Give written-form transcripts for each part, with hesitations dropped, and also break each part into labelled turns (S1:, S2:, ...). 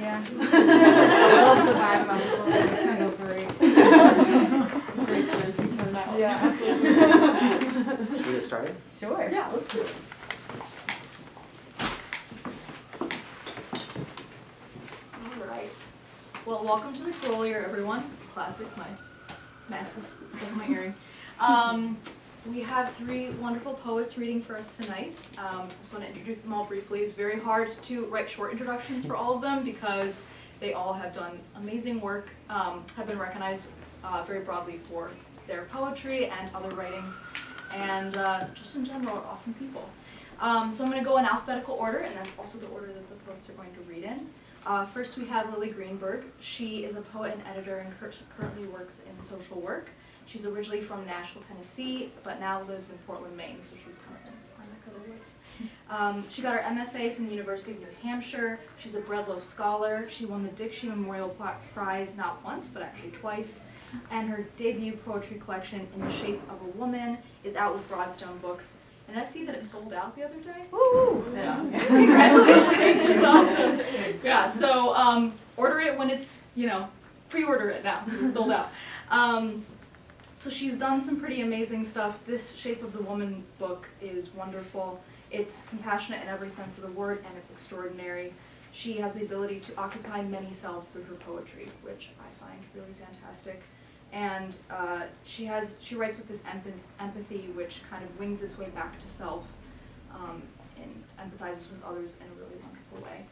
S1: Yeah. I love the vibe of it. It's kind of great words you put out. Yeah.
S2: Should we get started?
S1: Sure.
S3: Yeah, let's do it. All right. Well, welcome to the Grolier, everyone. Classic. My mask is stuck in my earring. We have three wonderful poets reading for us tonight. I just want to introduce them all briefly. It's very hard to write short introductions for all of them because they all have done amazing work, have been recognized very broadly for their poetry and other writings, and just in general are awesome people. So I'm going to go in alphabetical order, and that's also the order that the poets are going to read in. First we have Lily Greenberg. She is a poet and editor and currently works in social work. She's originally from Nashville, Tennessee, but now lives in Portland, Maine, so she's kind of in our neck of the woods. She got her MFA from the University of New Hampshire. She's a Breadloaf Scholar. She won the Dick Shea Memorial Prize not once, but actually twice. And her debut poetry collection, In the Shape of a Woman, is out with Broadstone Books. And I see that it sold out the other day. Woo!
S1: Yeah.
S3: Congratulations, it's awesome. Yeah, so order it when it's, pre-order it now, because it's sold out. So she's done some pretty amazing stuff. This Shape of the Woman book is wonderful. It's compassionate in every sense of the word, and it's extraordinary. She has the ability to occupy many selves through her poetry, which I find really fantastic. And she writes with this empathy, which kind of wings its way back to self, and empathizes with others in a really wonderful way.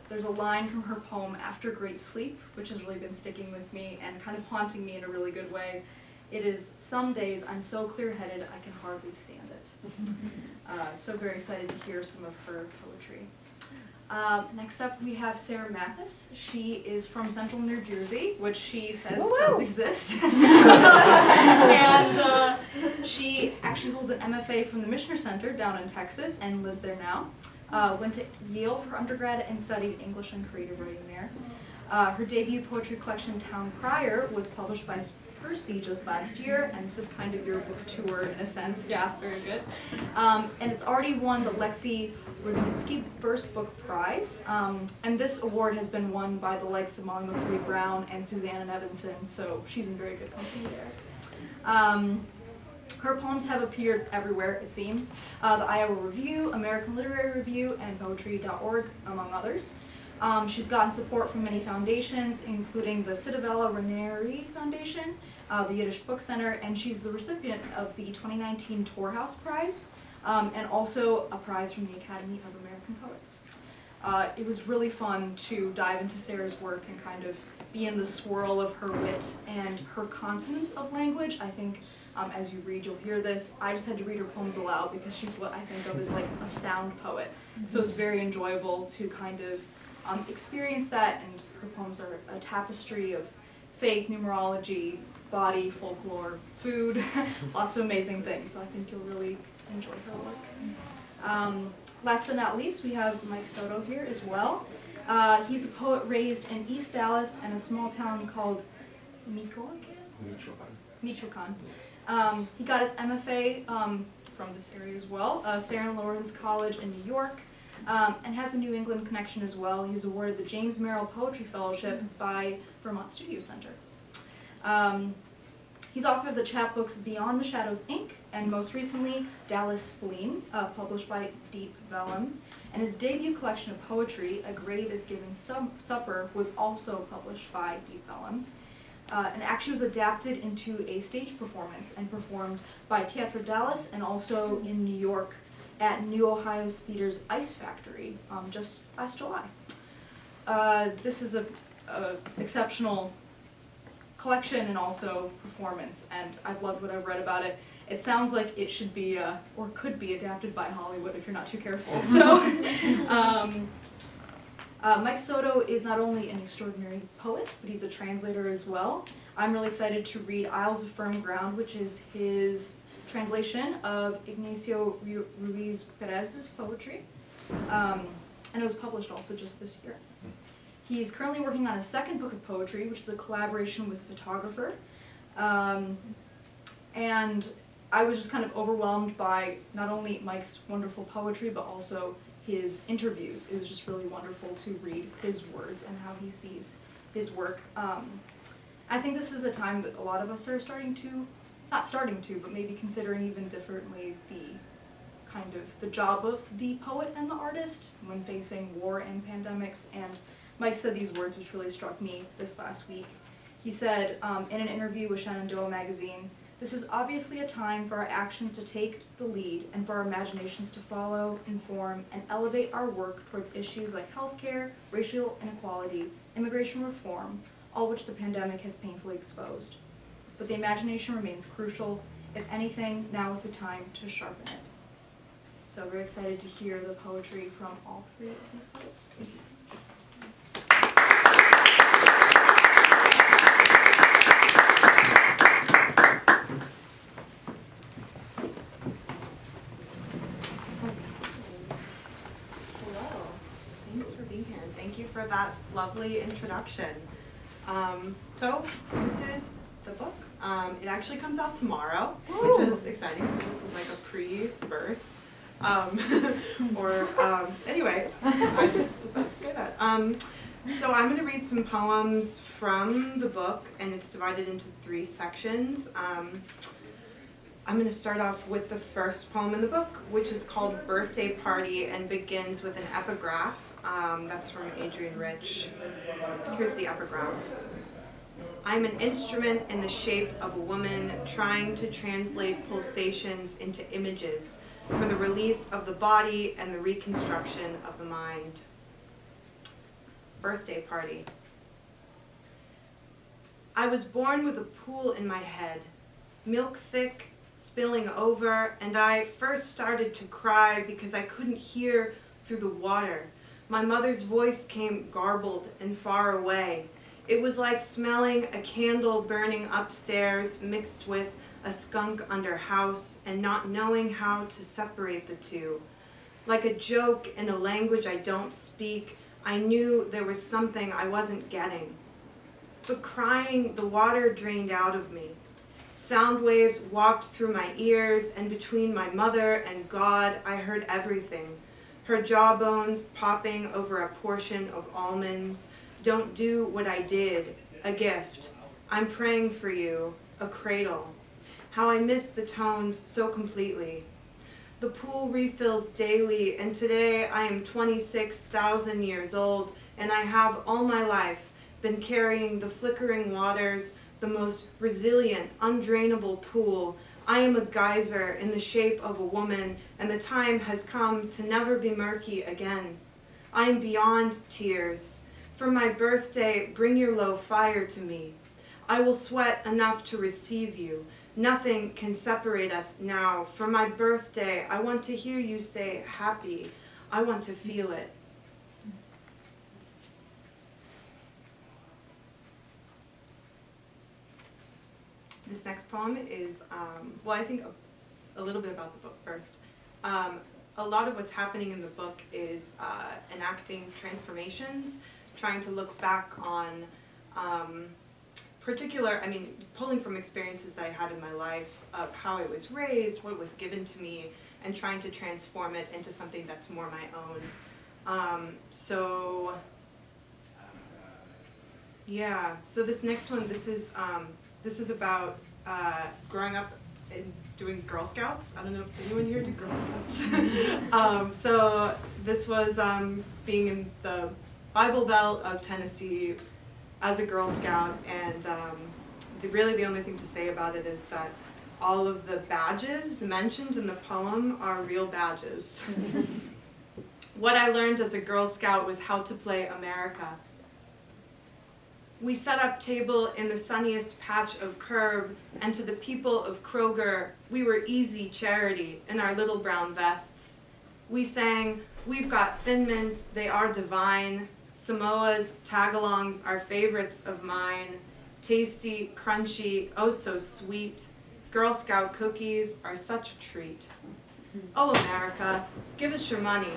S3: There's a line from her poem, After Great Sleep, which has really been sticking with me and kind of haunting me in a really good way. It is, some days I'm so clear-headed I can hardly stand it. So very excited to hear some of her poetry. Next up we have Sarah Mathis. She is from Central New Jersey, which she says does exist. And she actually holds an MFA from the Michener Center down in Texas and lives there now. Went to Yale for undergrad and studied English and creative writing there. Her debut poetry collection, Town Crier, was published by Persea just last year, and this is kind of your book tour in a sense. Yeah, very good. And it's already won the Lexi Rudnitsky First Book Prize, and this award has been won by the likes of Molly McCauley Brown and Suzanne Evanson, so she's in very good company there. Her poems have appeared everywhere, it seems. The Iowa Review, American Literary Review, and Poetry.org, among others. She's gotten support from many foundations, including the Civitella Ranieri Foundation, the Yiddish Book Center, and she's the recipient of the 2019 Torhouse Prize, and also a prize from the Academy of American Poets. It was really fun to dive into Sarah's work and kind of be in the swirl of her wit and her consonance of language. I think as you read, you'll hear this. I just had to read her poems aloud because she's what I think of as like a sound poet. So it's very enjoyable to kind of experience that, and her poems are a tapestry of faith, numerology, body, folklore, food, lots of amazing things. So I think you'll really enjoy her work. Last but not least, we have Mike Soto here as well. He's a poet raised in East Dallas and a small town called Michoacan. He got his MFA from this area as well, Sarah Lawrence College in New York. And has a New England connection as well. He was awarded the James Merrill Poetry Fellowship by Vermont Studio Center. He's author of the chapbooks Beyond the Shadows, Inc., and most recently, Dallas Spleen, published by Deep Vellum. And his debut collection of poetry, A Grave is Given Supper, was also published by Deep Vellum. And actually was adapted into a stage performance and performed by Teatro Dallas and also in New York at New Ohio's Theater's Ice Factory just last July. This is an exceptional collection and also performance, and I've loved what I've read about it. It sounds like it should be, or could be, adapted by Hollywood if you're not too careful. So, Mike Soto is not only an extraordinary poet, but he's a translator as well. I'm really excited to read Isles of Firm Ground, which is his translation of Ignacio Ruiz Perez's poetry, and it was published also just this year. He's currently working on a second book of poetry, which is a collaboration with a photographer, and I was just kind of overwhelmed by not only Mike's wonderful poetry, but also his interviews. It was just really wonderful to read his words and how he sees his work. I think this is a time that a lot of us are but maybe considering even differently the job of the poet and the artist when facing war and pandemics. And Mike said these words which really struck me this last week. He said in an interview with Shenandoah magazine, "This is obviously a time for our actions to take the lead and for our imaginations to follow, inform, and elevate our work towards issues like healthcare, racial inequality, immigration reform, all which the pandemic has painfully exposed. But the imagination remains crucial. If anything, now is the time to sharpen it." So we're excited to hear the poetry from all three of these poets. Thank you so much.
S4: Hello, thanks for being here, and thank you for that lovely introduction. So this is the book. It actually comes out tomorrow, which is exciting. So this is like a pre-birth. Anyway, I just decided to say that. So I'm going to read some poems from the book, and it's divided into 3 sections. I'm going to start off with the first poem in the book, which is called Birthday Party and begins with an epigraph. That's from Adrienne Rich. Here's the epigraph. I'm an instrument in the shape of a woman trying to translate pulsations into images for the relief of the body and the reconstruction of the mind. Birthday party. I was born with a pool in my head, milk thick, spilling over, and I first started to cry because I couldn't hear through the water. My mother's voice came garbled and far away. It was like smelling a candle burning upstairs mixed with a skunk under house and not knowing how to separate the two. Like a joke in a language I don't speak, I knew there was something I wasn't getting. But crying, the water drained out of me. Sound waves walked through my ears, and between my mother and God, I heard everything. Her jawbones popping over a portion of almonds. Don't do what I did. A gift. I'm praying for you. A cradle. How I miss the tones so completely. The pool refills daily, and today I am 26,000 years old, and I have all my life been carrying the flickering waters, the most resilient, undrainable pool. I am a geyser in the shape of a woman, and the time has come to never be murky again. I am beyond tears. For my birthday, bring your low fire to me. I will sweat enough to receive you. Nothing can separate us now. For my birthday, I want to hear you say happy. I want to feel it. This next poem is, I think a little bit about the book first. A lot of what's happening in the book is enacting transformations, trying to look back on pulling from experiences that I had in my life of how I was raised, what was given to me, and trying to transform it into something that's more my own. So this next one, this is about growing up and doing Girl Scouts. I don't know if anyone here did Girl Scouts. So this was being in the Bible Belt of Tennessee as a Girl Scout, and really the only thing to say about it is that all of the badges mentioned in the poem are real badges. What I learned as a Girl Scout was how to play America. We set up table in the sunniest patch of curb, and to the people of Kroger, we were easy charity in our little brown vests. We sang, we've got Thin Mints, they are divine. Samoas, tagalongs are favorites of mine. Tasty, crunchy, oh so sweet. Girl Scout cookies are such a treat. Oh America, give us your money.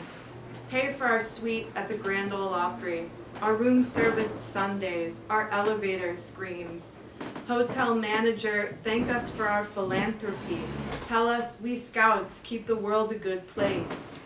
S4: Pay for our suite at the Grand Ole Opry, our room-serviced Sundays, our elevator screams. Hotel manager, thank us for our philanthropy. Tell us we scouts keep the world a good place.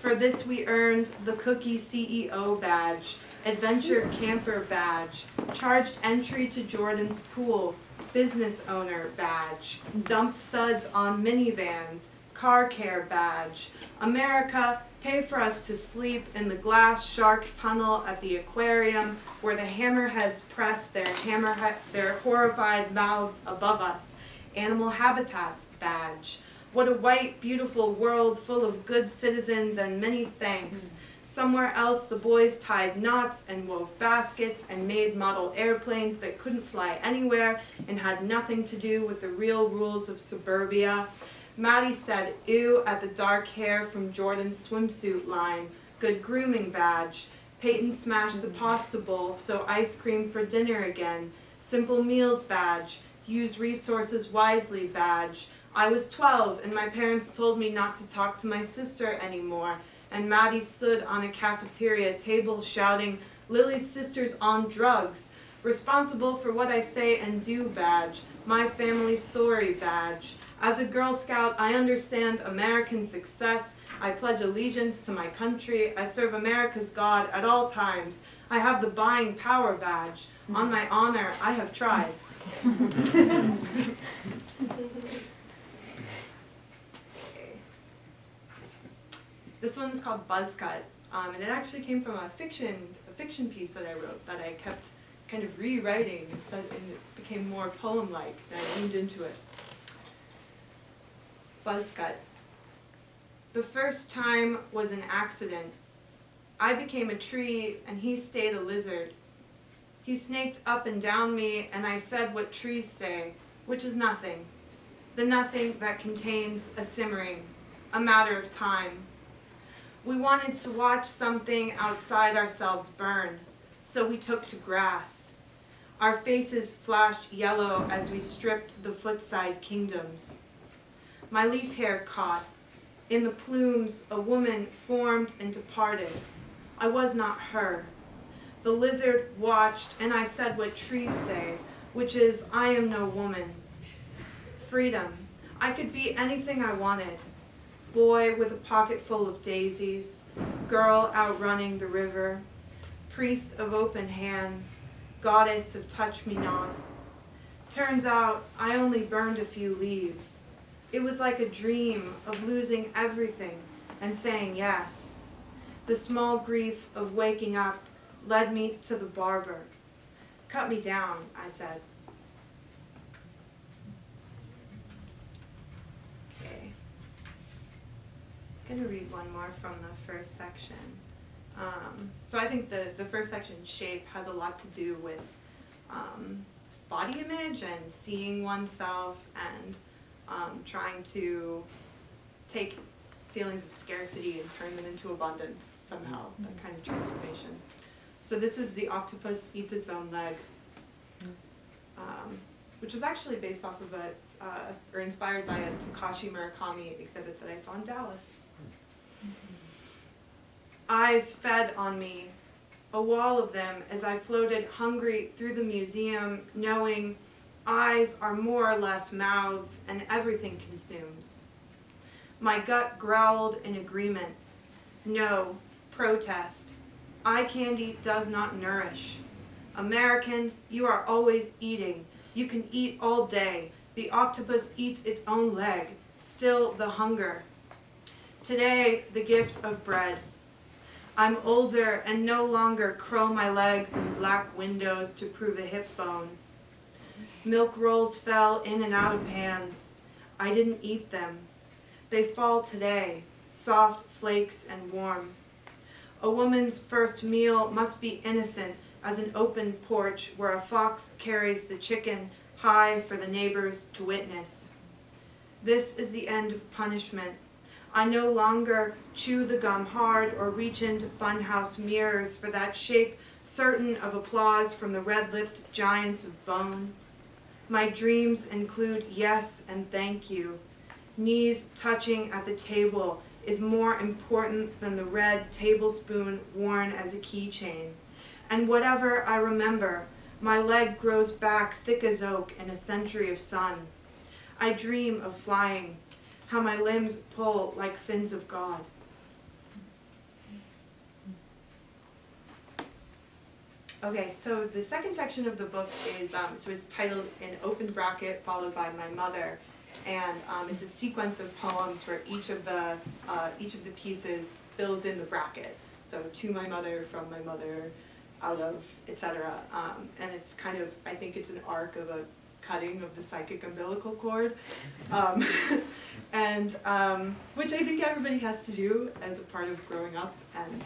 S4: For this we earned the Cookie CEO badge, Adventure Camper badge, charged entry to Jordan's pool, Business Owner badge, dumped suds on minivans, Car Care badge, America, pay for us to sleep in the glass shark tunnel at the aquarium where the hammerheads press their horrified mouths above us, Animal Habitats badge. What a white, beautiful world full of good citizens and many thanks. Somewhere else the boys tied knots and wove baskets and made model airplanes that couldn't fly anywhere and had nothing to do with the real rules of suburbia. Maddie said ew at the dark hair from Jordan's swimsuit line. Good grooming badge. Peyton smashed the pasta bowl, so ice cream for dinner again. Simple meals badge. Use resources wisely badge. I was 12 and my parents told me not to talk to my sister anymore. And Maddie stood on a cafeteria table shouting, Lily's sister's on drugs. Responsible for what I say and do badge. My family story badge. As a Girl Scout, I understand American success. I pledge allegiance to my country. I serve America's God at all times. I have the buying power badge. On my honor, I have tried. This one is called Buzzcut, and it actually came from a fiction piece that I wrote that I kept kind of rewriting, and it became more poem-like, and I leaned into it. Buzzcut. The first time was an accident. I became a tree, and he stayed a lizard. He snaked up and down me, and I said what trees say, which is nothing. The nothing that contains a simmering, a matter of time. We wanted to watch something outside ourselves burn, so we took to grass. Our faces flashed yellow as we stripped the footside kingdoms. My leaf hair caught. In the plumes, a woman formed and departed. I was not her. The lizard watched, and I said what trees say, which is, I am no woman. Freedom. I could be anything I wanted. Boy with a pocket full of daisies, girl outrunning the river, priest of open hands, goddess of touch me not. Turns out I only burned a few leaves. It was like a dream of losing everything and saying yes. The small grief of waking up led me to the barber. Cut me down, I said. I'm going to read one more from the first section. So I think the first section, shape, has a lot to do with body image and seeing oneself and trying to take feelings of scarcity and turn them into abundance somehow, that kind of transformation. So this is The Octopus Eats Its Own Leg, which was actually based off of or inspired by a Takashi Murakami exhibit that I saw in Dallas. Eyes fed on me, a wall of them as I floated hungry through the museum, knowing eyes are more or less mouths and everything consumes. My gut growled in agreement. No, protest. Eye candy does not nourish. American, you are always eating. You can eat all day. The octopus eats its own leg. Still the hunger. Today, the gift of bread. I'm older and no longer curl my legs in black windows to prove a hip bone. Milk rolls fell in and out of hands. I didn't eat them. They fall today, soft flakes and warm. A woman's first meal must be innocent as an open porch where a fox carries the chicken high for the neighbors to witness. This is the end of punishment. I no longer chew the gum hard or reach into funhouse mirrors for that shape certain of applause from the red-lipped giants of bone. My dreams include yes and thank you. Knees touching at the table is more important than the red tablespoon worn as a keychain. And whatever I remember, my leg grows back thick as oak in a century of sun. I dream of flying, how my limbs pull like fins of God. Okay, so the second section of the book is, so it's titled in open bracket followed by My Mother, and it's a sequence of poems where each of the pieces fills in the bracket. So to my mother, from my mother, out of, etc. And it's kind of, I think it's an arc of a cutting of the psychic umbilical cord, and which I think everybody has to do as a part of growing up and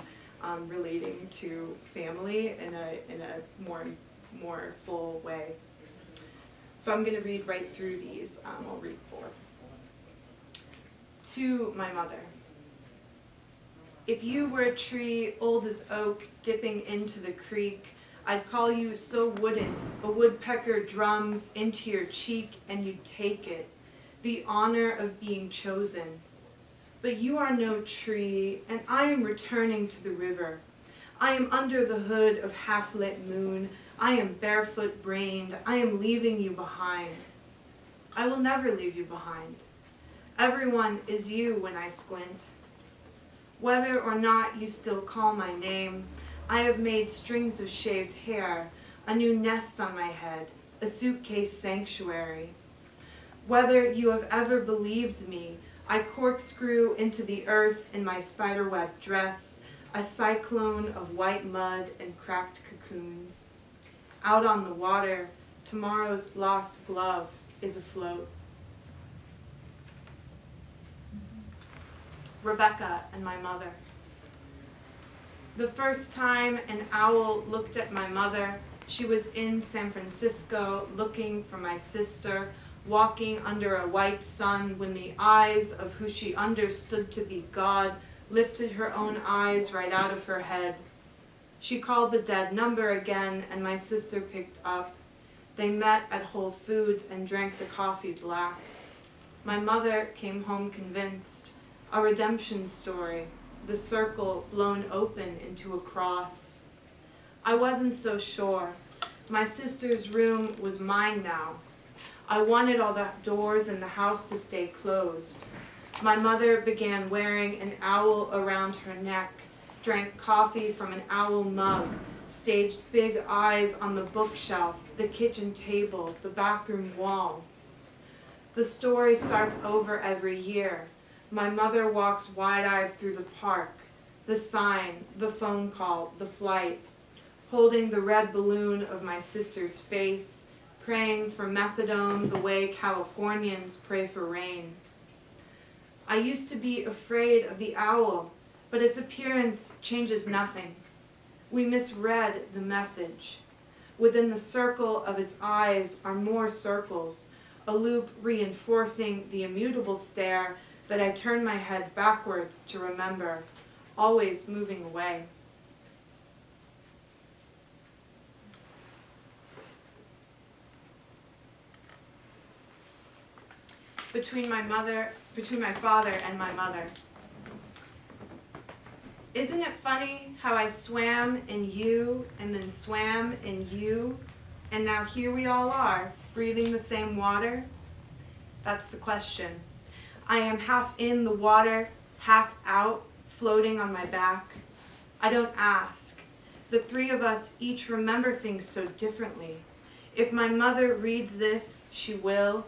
S4: relating to family in a more full way. So I'm going to read right through these. I'll read 4. To my mother. If you were a tree old as oak dipping into the creek, I'd call you so wooden, a woodpecker drums into your cheek and you'd take it, the honor of being chosen. But you are no tree, and I am returning to the river. I am under the hood of half-lit moon. I am barefoot-brained. I am leaving you behind. I will never leave you behind. Everyone is you when I squint. Whether or not you still call my name, I have made strings of shaved hair, a new nest on my head, a suitcase sanctuary. Whether you have ever believed me, I corkscrew into the earth in my spiderweb dress, a cyclone of white mud and cracked cocoons. Out on the water, tomorrow's lost glove is afloat. Rebecca and my mother. The first time an owl looked at my mother, she was in San Francisco looking for my sister, walking under a white sun when the eyes of who she understood to be God lifted her own eyes right out of her head. She called the dead number again, and my sister picked up. They met at Whole Foods and drank the coffee black. My mother came home convinced. A redemption story, the circle blown open into a cross. I wasn't so sure. My sister's room was mine now. I wanted all the doors in the house to stay closed. My mother began wearing an owl around her neck, drank coffee from an owl mug, staged big eyes on the bookshelf, the kitchen table, the bathroom wall. The story starts over every year. My mother walks wide-eyed through the park, the sign, the phone call, the flight, holding the red balloon of my sister's face, praying for methadone the way Californians pray for rain. I used to be afraid of the owl, but its appearance changes nothing. We misread the message. Within the circle of its eyes are more circles, a loop reinforcing the immutable stare that I turn my head backwards to remember, always moving away. Between my father and my mother. Isn't it funny how I swam in you and then swam in you, and now here we all are, breathing the same water? That's the question. I am half in the water, half out, floating on my back. I don't ask. The 3 of us each remember things so differently. If my mother reads this, she will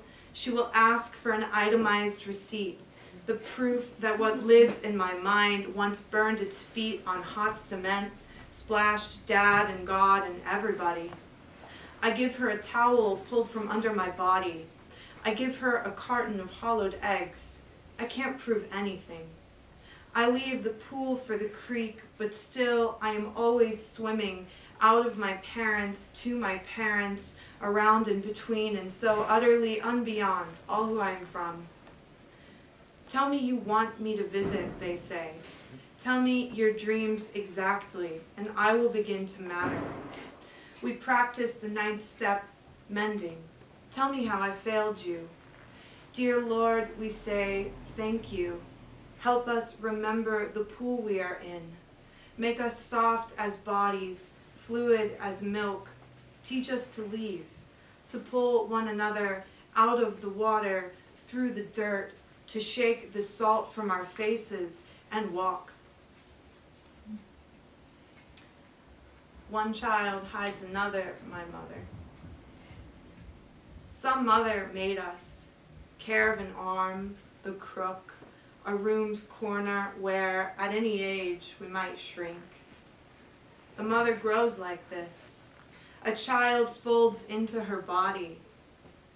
S4: ask for an itemized receipt, the proof that what lives in my mind once burned its feet on hot cement, splashed Dad and God and everybody. I give her a towel pulled from under my body. I give her a carton of hollowed eggs. I can't prove anything. I leave the pool for the creek, but still I am always swimming out of my parents, to my parents, around and between, and so utterly unbeyond all who I am from. Tell me you want me to visit, they say. Tell me your dreams exactly, and I will begin to matter. We practice the 9th step, mending. Tell me how I failed you. Dear Lord, we say, thank you. Help us remember the pool we are in. Make us soft as bodies, fluid as milk. Teach us to leave, to pull one another out of the water, through the dirt, to shake the salt from our faces and walk. One child hides another, my mother. Some mother made us, care of an arm, the crook, a room's corner where, at any age, we might shrink. The mother grows like this. A child folds into her body.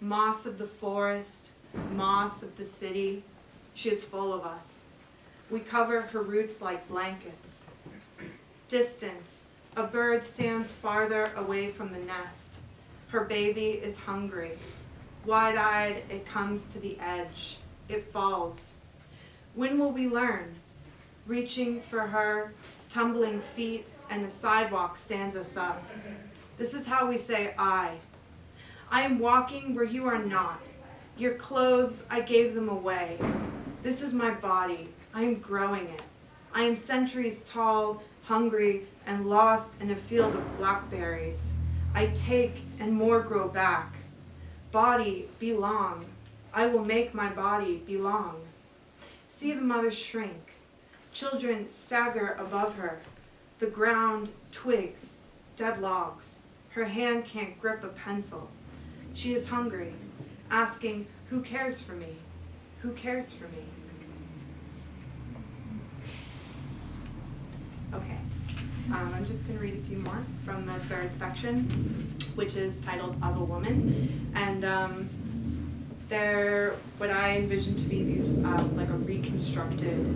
S4: Moss of the forest, moss of the city. She is full of us. We cover her roots like blankets. Distance. A bird stands farther away from the nest. Her baby is hungry. Wide-eyed, it comes to the edge. It falls. When will we learn? Reaching for her, tumbling feet, and the sidewalk stands us up. This is how we say I. I am walking where you are not. Your clothes, I gave them away. This is my body. I am growing it. I am centuries tall, hungry, and lost in a field of blackberries. I take and more grow back. Body, belong. I will make my body belong. See the mother shrink. Children stagger above her. The ground, twigs, dead logs. Her hand can't grip a pencil. She is hungry, asking, who cares for me? Who cares for me? Okay, I'm just going to read a few more from the third section, which is titled Of a Woman. And they're what I envision to be these, like a reconstructed,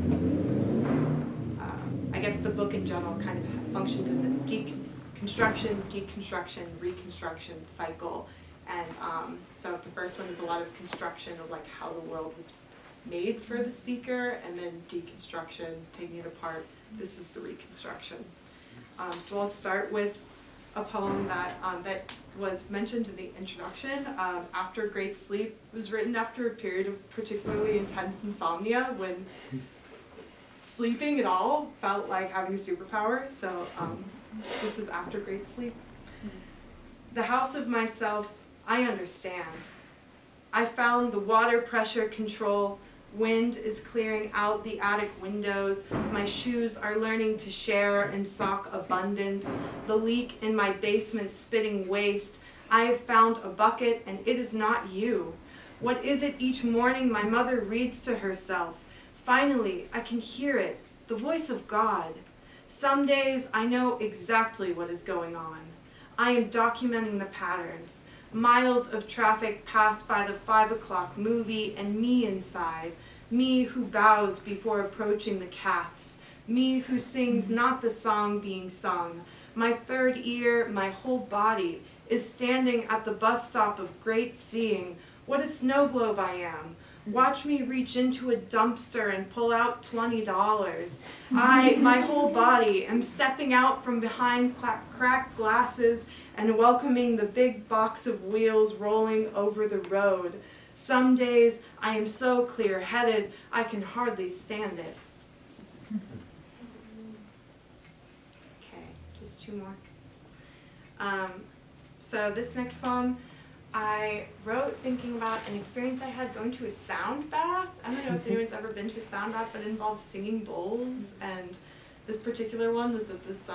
S4: I guess the book in general kind of functions in this deconstruction, reconstruction cycle. And so the first one is a lot of construction of like how the world was made for the speaker, and then deconstruction, taking it apart. This is the reconstruction. So I'll start with a poem that was mentioned in the introduction. After Great Sleep. It was written after a period of particularly intense insomnia when sleeping at all felt like having a superpower. So this is After Great Sleep. The house of myself, I understand. I found the water pressure control. Wind is clearing out the attic windows. My shoes are learning to share and sock abundance. The leak in my basement spitting waste. I have found a bucket and it is not you. What is it each morning my mother reads to herself? Finally, I can hear it, the voice of God. Some days I know exactly what is going on. I am documenting the patterns. Miles of traffic pass by the 5 o'clock movie and me inside. Me who bows before approaching the cats. Me who sings not the song being sung. My third ear, my whole body, is standing at the bus stop of great seeing. What a snow globe I am. Watch me reach into a dumpster and pull out $20. My whole body, am stepping out from behind cracked glasses and welcoming the big box of wheels rolling over the road. Some days I am so clear-headed I can hardly stand it. Okay, just two more. So this next poem I wrote thinking about an experience I had going to a sound bath. I don't know if anyone's ever been to a sound bath, but it involves singing bowls. And this particular one was at this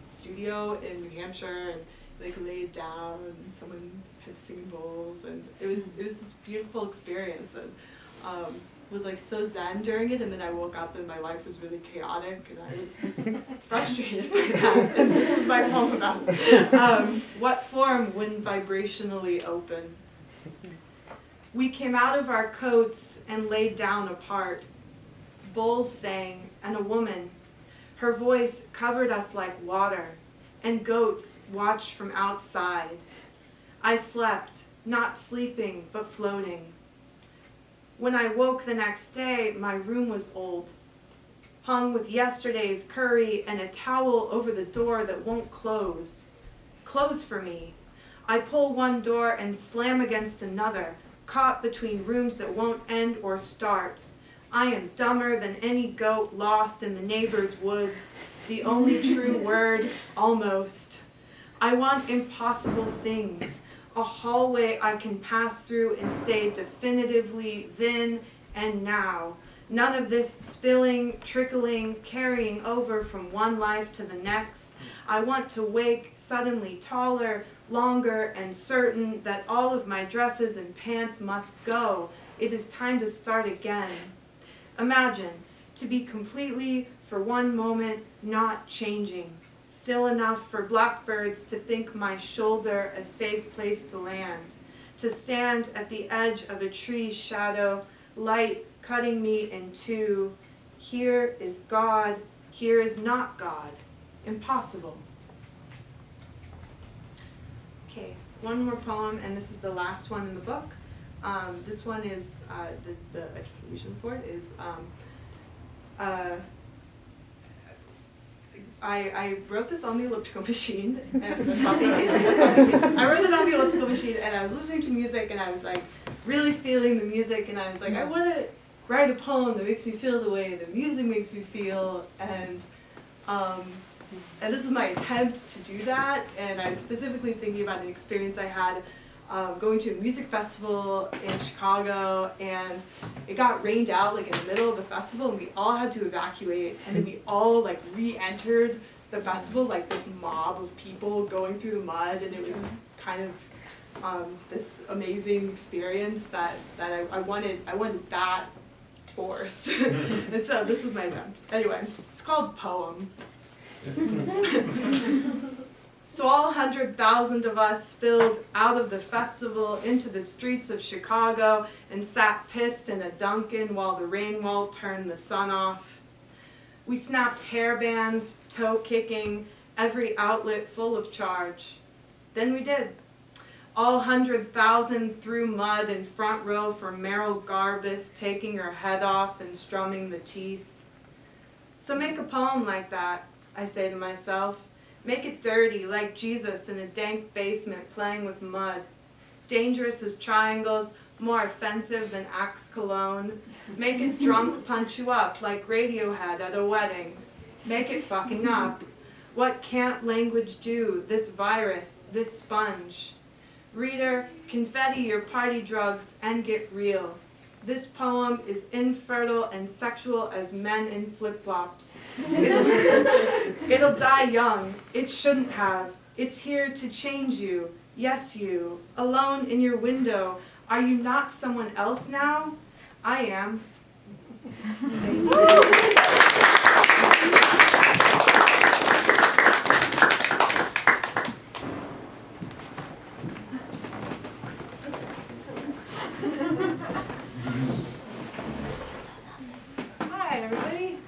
S4: studio in New Hampshire, and like laid down, and someone had singing bowls, and it was this beautiful experience, and was like so zen during it. And then I woke up and my life was really chaotic, and I was frustrated by that. And this was my poem about what form when vibrationally open. We came out of our coats and laid down apart. Bowls sang, and a woman, her voice covered us like water, and goats watched from outside. I slept, not sleeping, but floating. When I woke the next day, my room was old, hung with yesterday's curry and a towel over the door that won't close. Close for me. I pull one door and slam against another, caught between rooms that won't end or start. I am dumber than any goat lost in the neighbor's woods. The only true word, almost. I want impossible things. A hallway I can pass through and say definitively then and now. None of this spilling, trickling, carrying over from one life to the next. I want to wake suddenly taller, longer, and certain that all of my dresses and pants must go. It is time to start again. Imagine, to be completely, for one moment, not changing. Still enough for blackbirds to think my shoulder a safe place to land. To stand at the edge of a tree's shadow, light cutting me in two. Here is God, here is not God. Impossible. Okay, one more poem, and this is the last one in the book. This one is, the occasion for it is, I wrote this on the elliptical machine, and that's on the occasion. I wrote it on the elliptical machine, and I was listening to music, and I was like really feeling the music, and I was like, I want to write a poem that makes me feel the way the music makes me feel, and this was my attempt to do that, and I was specifically thinking about an experience I had going to a music festival in Chicago, and it got rained out like in the middle of the festival, and we all had to evacuate, and then we all like re-entered the festival, like this mob of people going through the mud, and it was kind of this amazing experience that I wanted that force. And so this was my attempt. Anyway, it's called Poem. So all 100,000 of us spilled out of the festival into the streets of Chicago and sat pissed in a Dunkin' while the rain wall turned the sun off. We snapped hairbands, toe kicking, every outlet full of charge. Then we did. All 100,000 through mud in front row for Meryl Garbus taking her head off and strumming the teeth. So make a poem like that, I say to myself. Make it dirty, like Jesus in a dank basement playing with mud. Dangerous as triangles, more offensive than Axe cologne. Make it drunk punch you up, like Radiohead at a wedding. Make it fucking up. What can't language do, this virus, this sponge? Reader, confetti your party drugs and get real. This poem is infertile and sexual as men in flip-flops. It'll die young. It shouldn't have. It's here to change you. Yes, you. Alone in your window. Are you not someone else now? I am.
S1: Hi, everybody.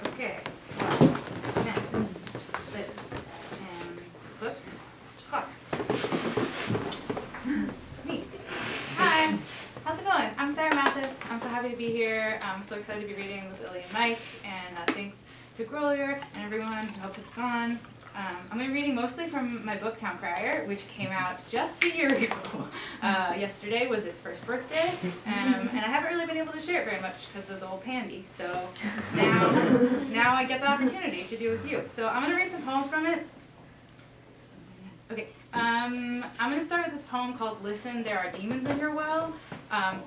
S1: Okay. Pen, list, and book, clock. Me. Hi. How's it going? I'm Sarah Mathis. I'm so happy to be here. I'm so excited to be reading with Lily and Mike, and thanks to Grolier and everyone who helped put this on. I'm going to be reading mostly from my book, Town Crier, which came out just a year ago. Yesterday was its first birthday, and I haven't really been able to share it very much because of the whole pandy, so now I get the opportunity to do it with you. So I'm going to read some poems from it. Okay, I'm going to start with this poem called Listen, There Are Demons in Your Well,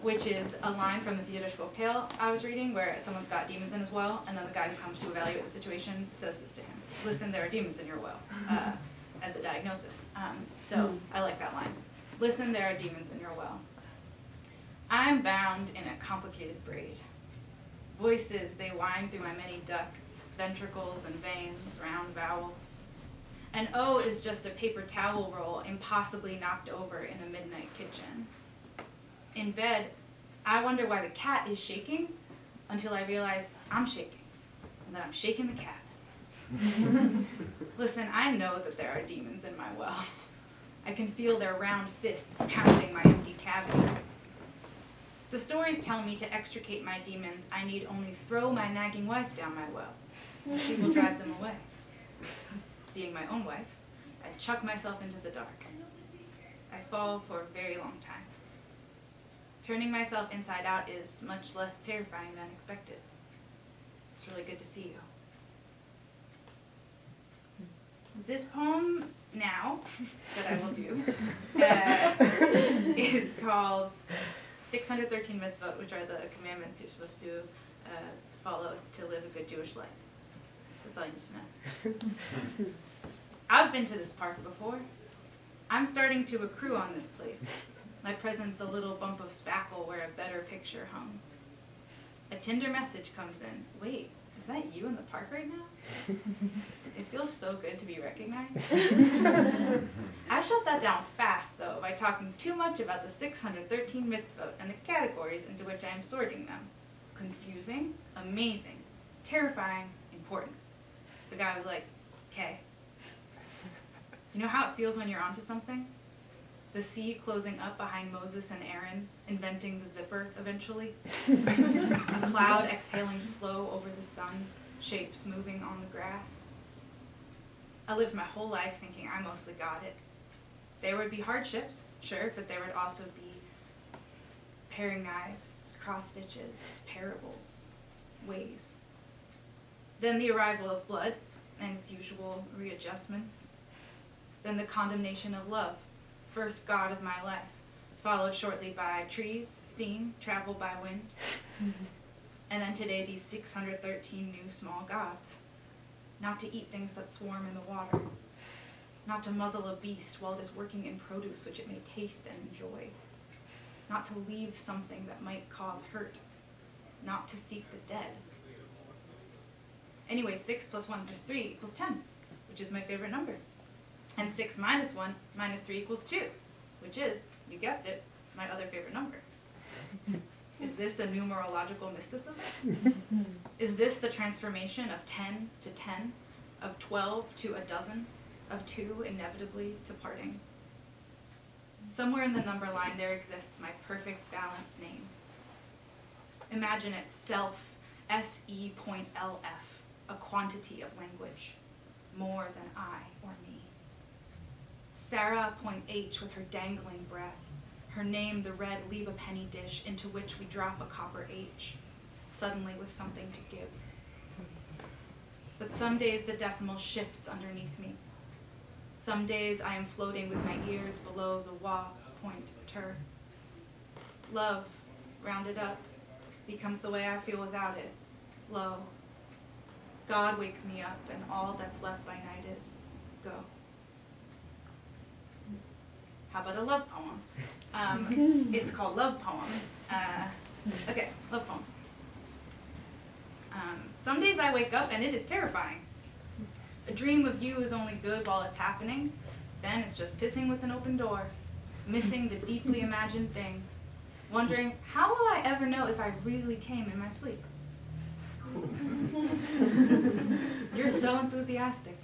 S1: which is a line from this Yiddish folk tale I was reading where someone's got demons in his well, and then the guy who comes to evaluate the situation says this to him. Listen, there are demons in your well, as the diagnosis. So I like that line. Listen, there are demons in your well. I'm bound in a complicated braid. Voices, they wind through my many ducts, ventricles and veins, round vowels. And O is just a paper towel roll impossibly knocked over in a midnight kitchen. In bed, I wonder why the cat is shaking until I realize I'm shaking, and that I'm shaking the cat. Listen, I know that there are demons in my well. I can feel their round fists pounding my empty cavities. The stories tell me to extricate my demons, I need only throw my nagging wife down my well. She will drive them away. Being my own wife, I chuck myself into the dark. I fall for a very long time. Turning myself inside out is much less terrifying than expected. It's really good to see you. This poem now, that I will do, is called 613 mitzvot, which are the commandments you're supposed to follow to live a good Jewish life. That's all you need to know. I've been to this park before. I'm starting to accrue on this place. My presence a little bump of spackle where a better picture hung. A Tinder message comes in. Wait, is that you in the park right now? It feels so good to be recognized. I shut that down fast, though, by talking too much about the 613 mitzvot and the categories into which I am sorting them. Confusing, amazing, terrifying, important. The guy was like, "Okay." You know how it feels when you're onto something? The sea closing up behind Moses and Aaron, inventing the zipper eventually. A cloud exhaling slow over the sun, shapes moving on the grass. I lived my whole life thinking I mostly got it. There would be hardships, sure, but there would also be paring knives, cross stitches, parables, ways. Then the arrival of blood and its usual readjustments. Then the condemnation of love, first God of my life, followed shortly by trees, steam, travel by wind. And then today these 613 new small gods. Not to eat things that swarm in the water. Not to muzzle a beast while it is working in produce which it may taste and enjoy. Not to leave something that might cause hurt. Not to seek the dead. Anyway, 6 plus 1 plus 3 equals 10, which is my favorite number. And 6 minus 1 minus 3 equals 2, which is, you guessed it, my other favorite number. Is this a numerological mysticism? Is this the transformation of 10 to 10, of 12 to a dozen, of 2 inevitably to parting? Somewhere in the number line there exists my perfect balanced name. Imagine it self, SE.LF, a quantity of language, more than I or me. Sarah.H with her dangling breath, her name the red leave a penny dish into which we drop a copper H, suddenly with something to give. But some days the decimal shifts underneath me. Some days I am floating with my ears below the wa point ter. Love, rounded up, becomes the way I feel without it, low. God wakes me up and all that's left by night is go. How about a love poem? It's called Love Poem. Okay, love poem. Some days I wake up and it is terrifying. A dream of you is only good while it's happening. Then it's just pissing with an open door, missing the deeply imagined thing, wondering, how will I ever know if I really came in my sleep? You're so enthusiastic.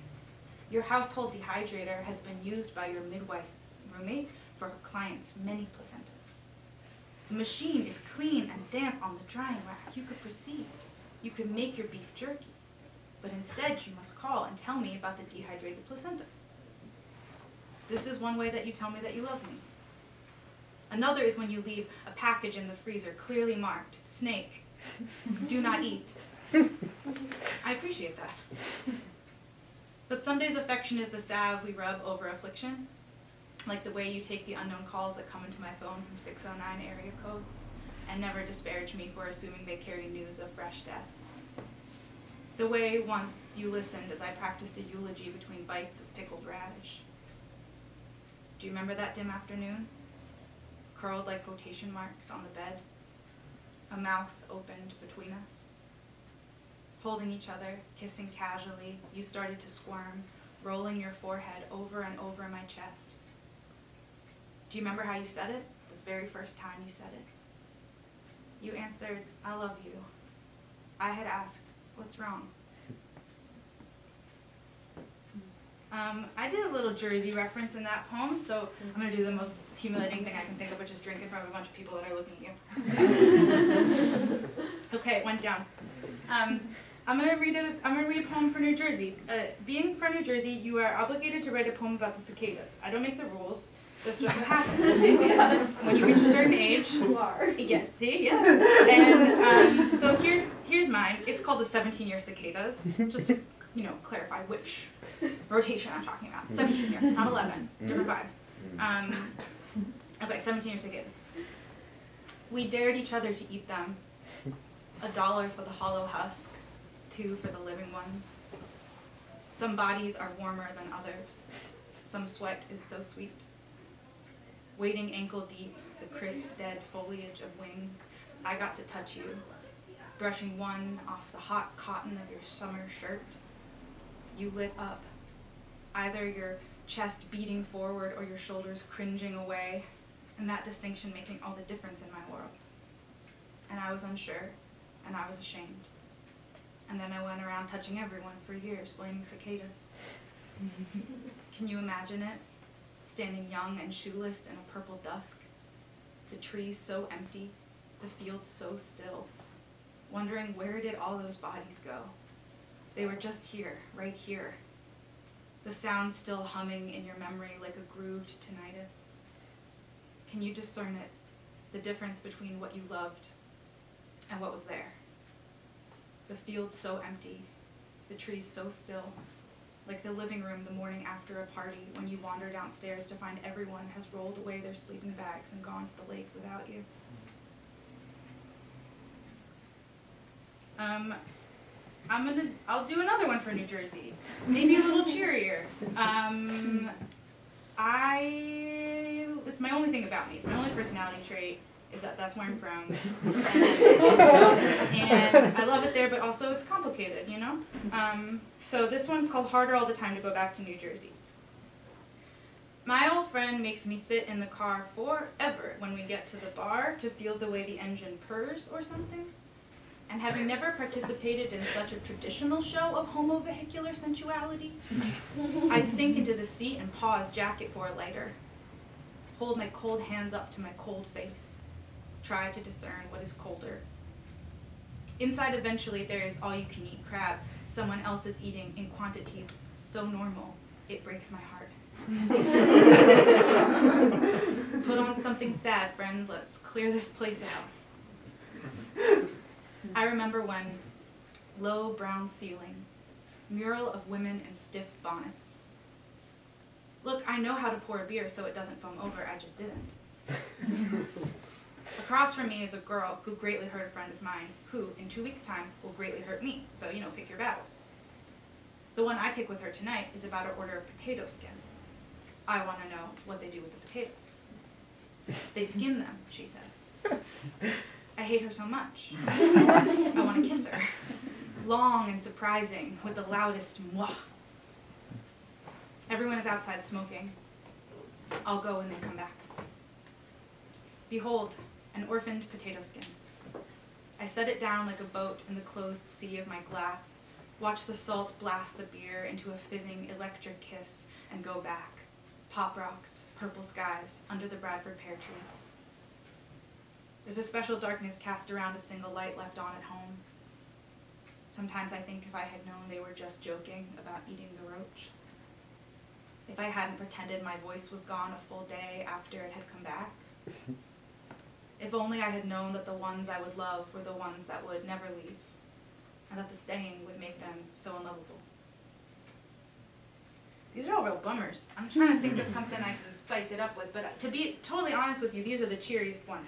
S1: Your household dehydrator has been used by your midwife roommate for her clients' many placentas. The machine is clean and damp on the drying rack. You could proceed. You could make your beef jerky. But instead, you must call and tell me about the dehydrated placenta. This is one way that you tell me that you love me. Another is when you leave a package in the freezer clearly marked, snake, do not eat. I appreciate that. But some days affection is the salve we rub over affliction, like the way you take the unknown calls that come into my phone from 609 area codes and never disparage me for assuming they carry news of fresh death. The way once you listened as I practiced a eulogy between bites of pickled radish. Do you remember that dim afternoon? Curled like quotation marks on the bed, a mouth opened between us. Holding each other, kissing casually, you started to squirm, rolling your forehead over and over my chest. Do you remember how you said it? The very first time you said it. You answered, I love you. I had asked, what's wrong? I did a little Jersey reference in that poem, so I'm going to do the most humiliating thing I can think of, which is drink in front of a bunch of people that are looking at you. Okay, it went down. I'm going to read a poem for New Jersey. Being from New Jersey, you are obligated to write a poem about the cicadas. I don't make the rules. That's just what happens. Yes. When you reach a certain age.
S3: You are.
S1: Yeah, see? Yeah. And so here's mine. It's called the 17-year cicadas, just to, clarify which rotation I'm talking about. 17-year, not 11. Different vibe. Okay, 17-year cicadas. We dared each other to eat them. $1 for the hollow husk, 2 for the living ones. Some bodies are warmer than others. Some sweat is so sweet. Wading ankle deep, the crisp, dead foliage of wings, I got to touch you, brushing one off the hot cotton of your summer shirt. You lit up, either your chest beating forward or your shoulders cringing away, and that distinction making all the difference in my world. And I was unsure, and I was ashamed. And then I went around touching everyone for years, blaming cicadas. Can you imagine it? Standing young and shoeless in a purple dusk, the trees so empty, the fields so still, wondering where did all those bodies go? They were just here, right here. The sound still humming in your memory like a grooved tinnitus. Can you discern it, the difference between what you loved and what was there? The fields so empty, the trees so still, like the living room the morning after a party when you wander downstairs to find everyone has rolled away their sleeping bags and gone to the lake without you. I'll do another one for New Jersey, maybe a little cheerier. It's my only thing about me, it's my only personality trait, is that that's where I'm from. And I love it there, but also it's complicated, you know? So this one's called Harder All the Time to Go Back to New Jersey. My old friend makes me sit in the car forever when we get to the bar to feel the way the engine purrs or something. And having never participated in such a traditional show of homovehicular sensuality, I sink into the seat and paw his jacket for a lighter. Hold my cold hands up to my cold face. Try to discern what is colder. Inside eventually there is all-you-can-eat crab someone else is eating in quantities so normal, it breaks my heart. Put on something sad, friends, let's clear this place out. I remember when low brown ceiling, mural of women in stiff bonnets. Look, I know how to pour a beer so it doesn't foam over, I just didn't. Across from me is a girl who greatly hurt a friend of mine, who, in 2 weeks' time, will greatly hurt me, so, you know, pick your battles. The one I pick with her tonight is about her order of potato skins. I want to know what they do with the potatoes. They skin them, she says. I hate her so much. I want to kiss her. Long and surprising, with the loudest mwah. Everyone is outside smoking. I'll go when they come back. Behold, an orphaned potato skin. I set it down like a boat in the closed sea of my glass, watch the salt blast the beer into a fizzing electric kiss, and go back. Pop rocks, purple skies, under the Bradford pear trees. There's a special darkness cast around a single light left on at home. Sometimes I think if I had known they were just joking about eating the roach. If I hadn't pretended my voice was gone a full day after it had come back. If only I had known that the ones I would love were the ones that would never leave, and that the staying would make them so unlovable. These are all real bummers. I'm trying to think of something I can spice it up with, but to be totally honest with you, these are the cheeriest ones.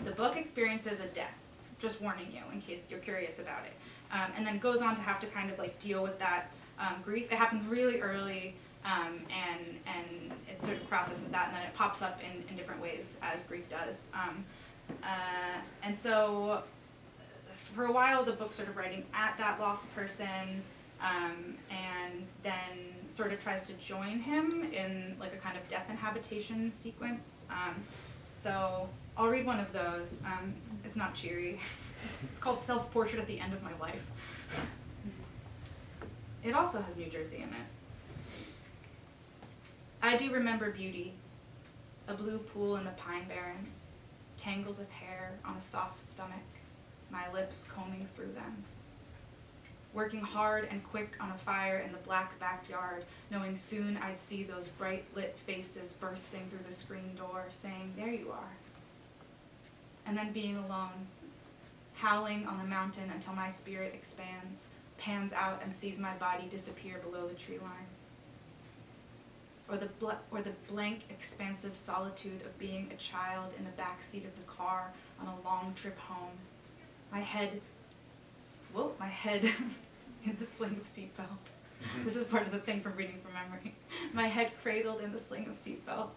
S1: The book experiences a death, just warning you in case you're curious about it, and then goes on to have to kind of like deal with that grief. It happens really early, and it sort of processes that, and then it pops up in different ways as grief does. And so for a while the book's sort of writing at that lost person, and then sort of tries to join him in like a kind of death and habitation sequence. So I'll read one of those. It's not cheery. It's called Self-Portrait at the End of My Life. It also has New Jersey in it. I do remember beauty, a blue pool in the pine barrens, tangles of hair on a soft stomach, my lips combing through them. Working hard and quick on a fire in the black backyard, knowing soon I'd see those bright lit faces bursting through the screen door, saying, there you are. And then being alone, howling on the mountain until my spirit expands, pans out and sees my body disappear below the tree line. or the blank, expansive solitude of being a child in the back seat of the car on a long trip home. My head in the sling of seatbelt. This is part of the thing from reading from memory. My head cradled in the sling of seatbelt,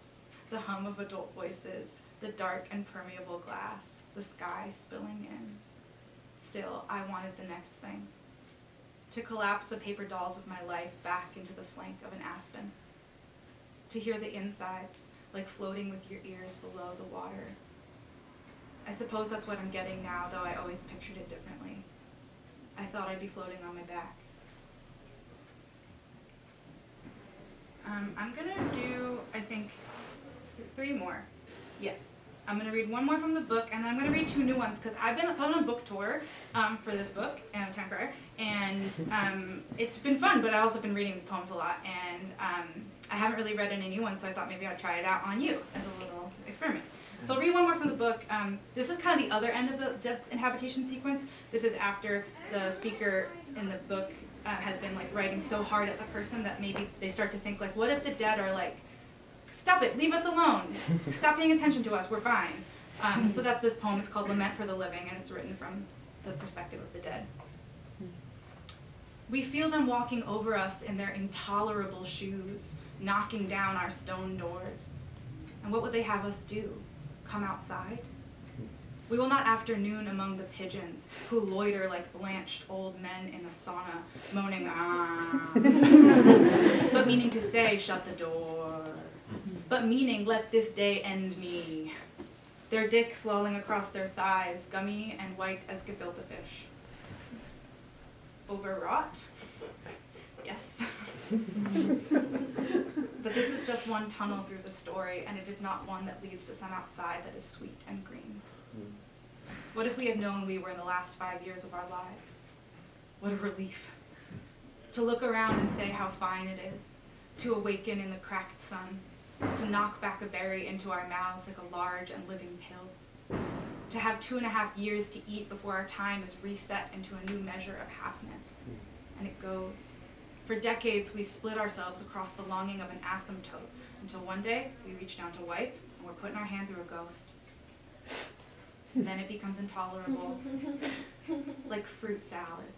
S1: the hum of adult voices, the dark and permeable glass, the sky spilling in. Still, I wanted the next thing. To collapse the paper dolls of my life back into the flank of an aspen. To hear the insides, like floating with your ears below the water. I suppose that's what I'm getting now, though I always pictured it differently. I thought I'd be floating on my back. I'm gonna do, I think, 3 more. Yes. I'm gonna read 1 more from the book, and then I'm gonna read 2 new ones, because I've been on a book tour for this book, Town Crier, and it's been fun, but I've also been reading these poems a lot, and I haven't really read any new ones, so I thought maybe I'd try it out on you as a little experiment. So I'll read 1 more from the book. This is kind of the other end of the death and habitation sequence. This is after the speaker in the book has been like writing so hard at the person that maybe they start to think like, what if the dead are like, stop it, leave us alone, stop paying attention to us, we're fine. So that's this poem. It's called Lament for the Living, and it's written from the perspective of the dead. We feel them walking over us in their intolerable shoes, knocking down our stone doors. And what would they have us do? Come outside? We will not afternoon among the pigeons who loiter like blanched old men in a sauna, moaning, ah, but meaning to say, shut the door, but meaning, let this day end me. Their dicks lolling across their thighs, gummy and white as gefilte fish. Overwrought? Yes. But this is just one tunnel through the story, and it is not one that leads to some outside that is sweet and green. What if we had known we were in the last 5 years of our lives? What a relief. To look around and say how fine it is, to awaken in the cracked sun, to knock back a berry into our mouths like a large and living pill, to have 2.5 years to eat before our time is reset into a new measure of halfness. And it goes. For decades, we split ourselves across the longing of an asymptote, until one day we reach down to wipe, and we're putting our hand through a ghost. And then it becomes intolerable, like fruit salad.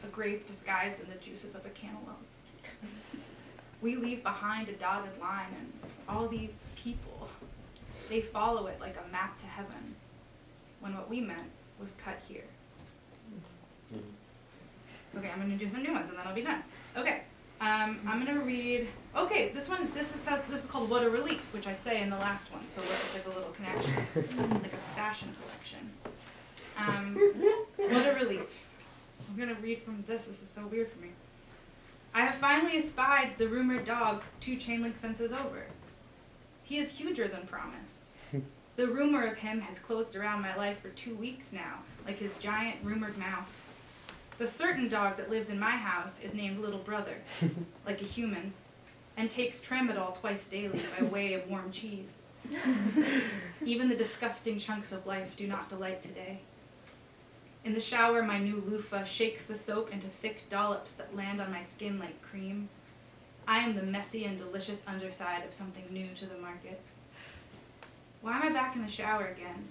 S1: A grape disguised in the juices of a cantaloupe. We leave behind a dotted line, and all these people, they follow it like a map to heaven, when what we meant was cut here. Okay, I'm gonna do some new ones and then I'll be done. Okay, I'm gonna read, okay, this is called What a Relief, which I say in the last one, so it's like a little connection, like a fashion collection. What a relief. I'm gonna read from this is so weird for me. I have finally espied the rumored dog 2 chain link fences over. He is huger than promised. The rumor of him has closed around my life for 2 weeks now, like his giant rumored mouth. The certain dog that lives in my house is named Little Brother, like a human, and takes tramadol twice daily by way of warm cheese. Even the disgusting chunks of life do not delight today. In the shower, my new loofah shakes the soap into thick dollops that land on my skin like cream. I am the messy and delicious underside of something new to the market. Why am I back in the shower again?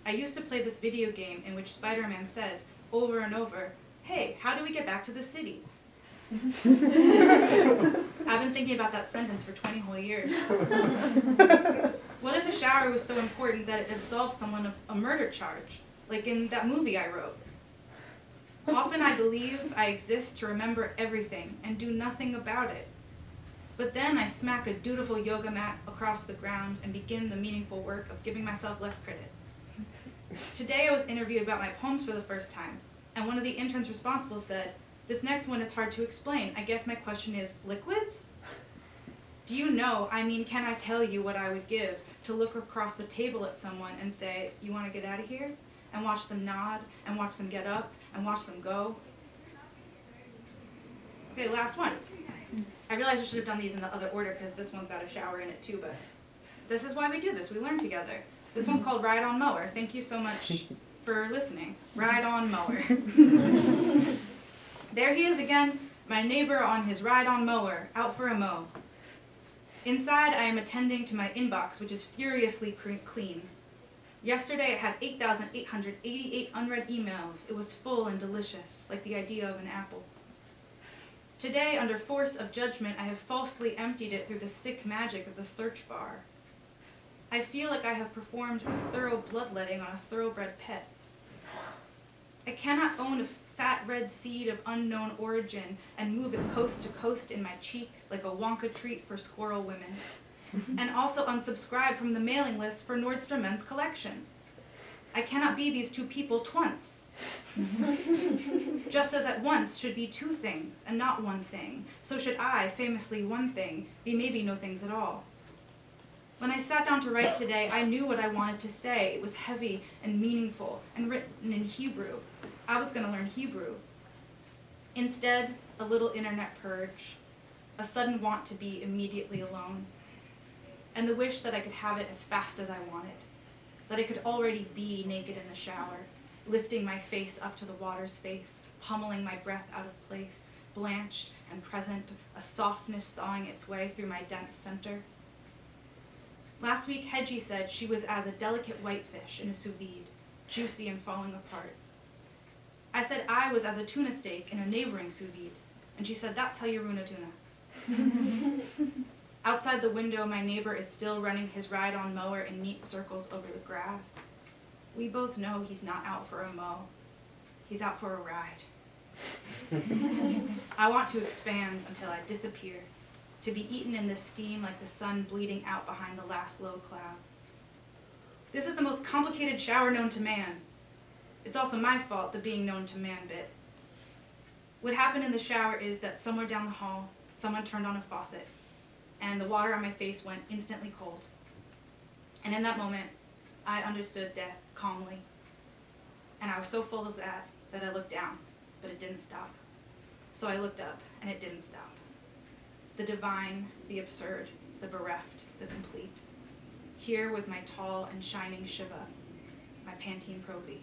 S1: I used to play this video game in which Spider-Man says, over and over, hey, how do we get back to the city? I've been thinking about that sentence for 20 whole years. What if a shower was so important that it absolved someone of a murder charge, like in that movie I wrote? Often I believe I exist to remember everything and do nothing about it. But then I smack a dutiful yoga mat across the ground and begin the meaningful work of giving myself less credit. Today I was interviewed about my poems for the first time, and one of the interns responsible said, this next one is hard to explain. I guess my question is, liquids? Do you know, can I tell you what I would give to look across the table at someone and say, you want to get out of here? And watch them nod, and watch them get up, and watch them go. Okay, last one. I realize I should have done these in the other order because this one's got a shower in it too, but this is why we do this. We learn together. This one's called Ride on Mower. Thank you so much for listening. Ride on Mower. There he is again, My neighbor on his ride on Mower, out for a mow. Inside, I am attending to my inbox, which is furiously clean. Yesterday, it had 8,888 unread emails. It was full and delicious, like the idea of an apple. Today, under force of judgment, I have falsely emptied it through the sick magic of the search bar. I feel like I have performed a thorough bloodletting on a thoroughbred pet. I cannot own a fat red seed of unknown origin and move it coast to coast in my cheek like a Wonka treat for squirrel women, and also unsubscribe from the mailing list for Nordstrom Men's Collection. I cannot be these two people twonce. Just as at once should be two things and not one thing, so should I, famously one thing, be maybe no things at all. When I sat down to write today, I knew what I wanted to say. It was heavy and meaningful and written in Hebrew. I was going to learn Hebrew. Instead, a little internet purge, a sudden want to be immediately alone, and the wish that I could have it as fast as I wanted, that I could already be naked in the shower, lifting my face up to the water's face, pummeling my breath out of place, blanched and present, a softness thawing its way through my dense center. Last week, Hedgie said she was as a delicate whitefish in a sous vide, juicy and falling apart. I said I was as a tuna steak in a neighboring sous vide, and she said that's how you ruin a tuna. Outside the window, my neighbor is still running his ride on Mower in neat circles over the grass. We both know he's not out for a mow. He's out for a ride. I want to expand until I disappear, to be eaten in the steam like the sun bleeding out behind the last low clouds. This is the most complicated shower known to man. It's also my fault, the being known to man bit. What happened in the shower is that somewhere down the hall, someone turned on a faucet, and the water on my face went instantly cold. And in that moment, I understood death calmly. And I was so full of that I looked down, but it didn't stop. So I looked up, and it didn't stop. The divine, the absurd, the bereft, the complete. Here was my tall and shining Shiva, my Pantene Pro V.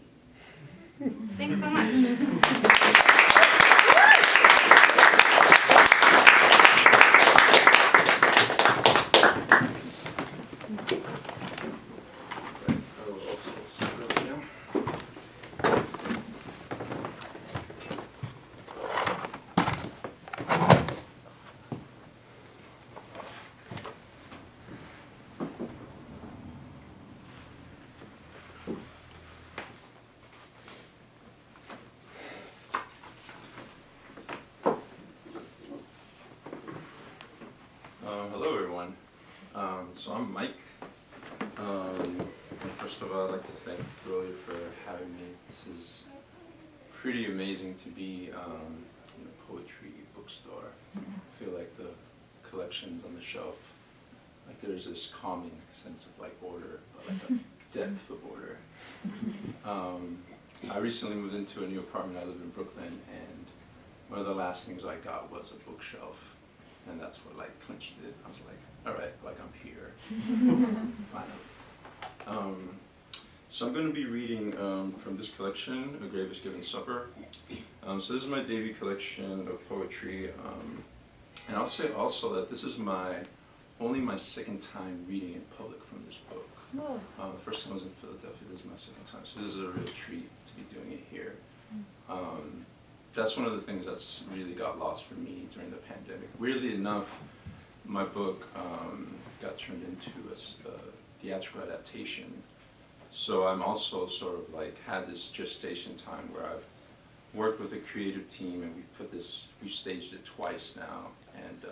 S1: Thanks so much.
S5: Hello everyone. So I'm Mike. First of all, I'd like to thank Grolier for having me. This is pretty amazing to be in a poetry bookstore. I feel like the collections on the shelf, like there's this calming sense of like order, but like a depth of order. I recently moved into a new apartment. I live in Brooklyn, and one of the last things I got was a bookshelf. And that's what like clinched it. I was like, all right, like I'm here, finally. So I'm going to be reading from this collection, A Grave is Given Supper. So this is my debut collection of poetry. And I'll say also that this is only my second time reading in public from this book. The first time I was in Philadelphia, this is my second time. So this is a real treat to be doing it here. That's one of the things that's really got lost for me during the pandemic. Weirdly enough, my book got turned into a theatrical adaptation. So I'm also sort of like had this gestation time where I've worked with a creative team, and we've staged it twice now. And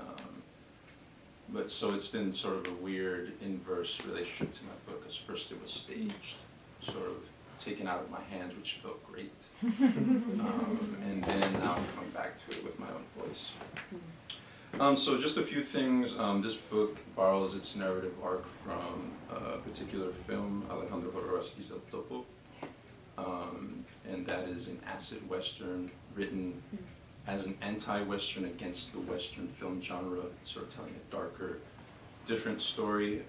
S5: but so it's been sort of a weird inverse relationship to my book, because first it was staged, sort of taken out of my hands, which felt great. And then now I'm coming back to it with my own voice. So just a few things. This book borrows its narrative arc from a particular film, Alejandro Jodorowsky's El Topo. And that is an acid western written as an anti-western against the western film genre, sort of telling a darker, different story.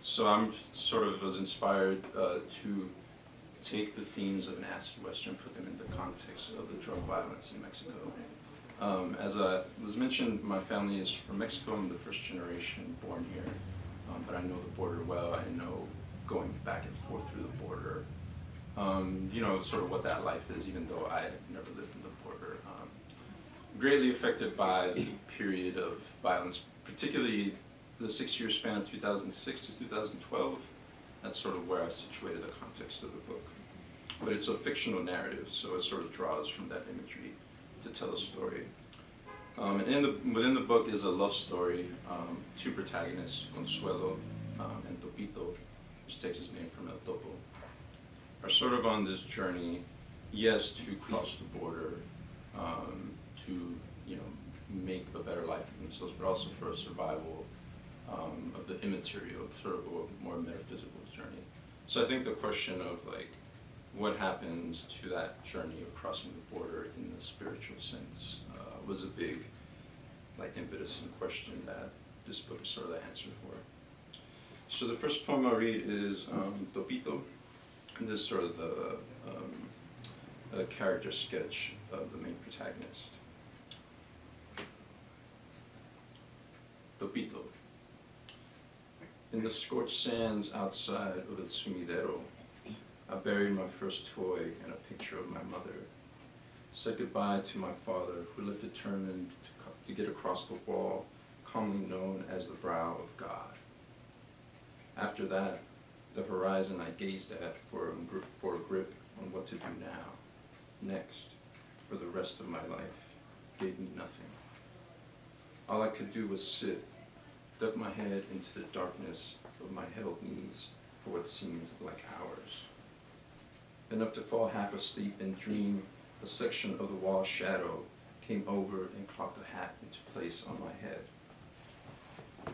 S5: So I'm sort of was inspired to take the themes of an acid western, put them in the context of the drug violence in Mexico. As was mentioned, my family is from Mexico. I'm the first generation born here, but I know the border well. I know going back and forth through the border, you know, sort of what that life is, even though I have never lived in the border. Greatly affected by the period of violence, particularly the 6-year span of 2006 to 2012. That's sort of where I situated the context of the book. But it's a fictional narrative, so it sort of draws from that imagery to tell a story. And within the book is a love story. 2 protagonists, Consuelo and Topito, which takes his name from El Topo, are sort of on this journey, yes, to cross the border, to, you know, make a better life for themselves, but also for a survival of the immaterial, sort of a more metaphysical journey. So I think the question of, like, what happens to that journey of crossing the border in the spiritual sense was a big, like, impetus and question that this book is sort of the answer for. So the first poem I'll read is Topito, and this is sort of the character sketch of the main protagonist. Topito. In the scorched sands outside of El Sumidero, I buried my first toy and a picture of my mother. Said goodbye to my father, who looked determined to get across the wall, commonly known as the brow of God. After that, the horizon I gazed at for a grip on what to do now, next, for the rest of my life, gave me nothing. All I could do was sit, duck my head into the darkness of my held knees for what seemed like hours. Enough to fall half asleep and dream a section of the wall shadow came over and clocked the hat into place on my head.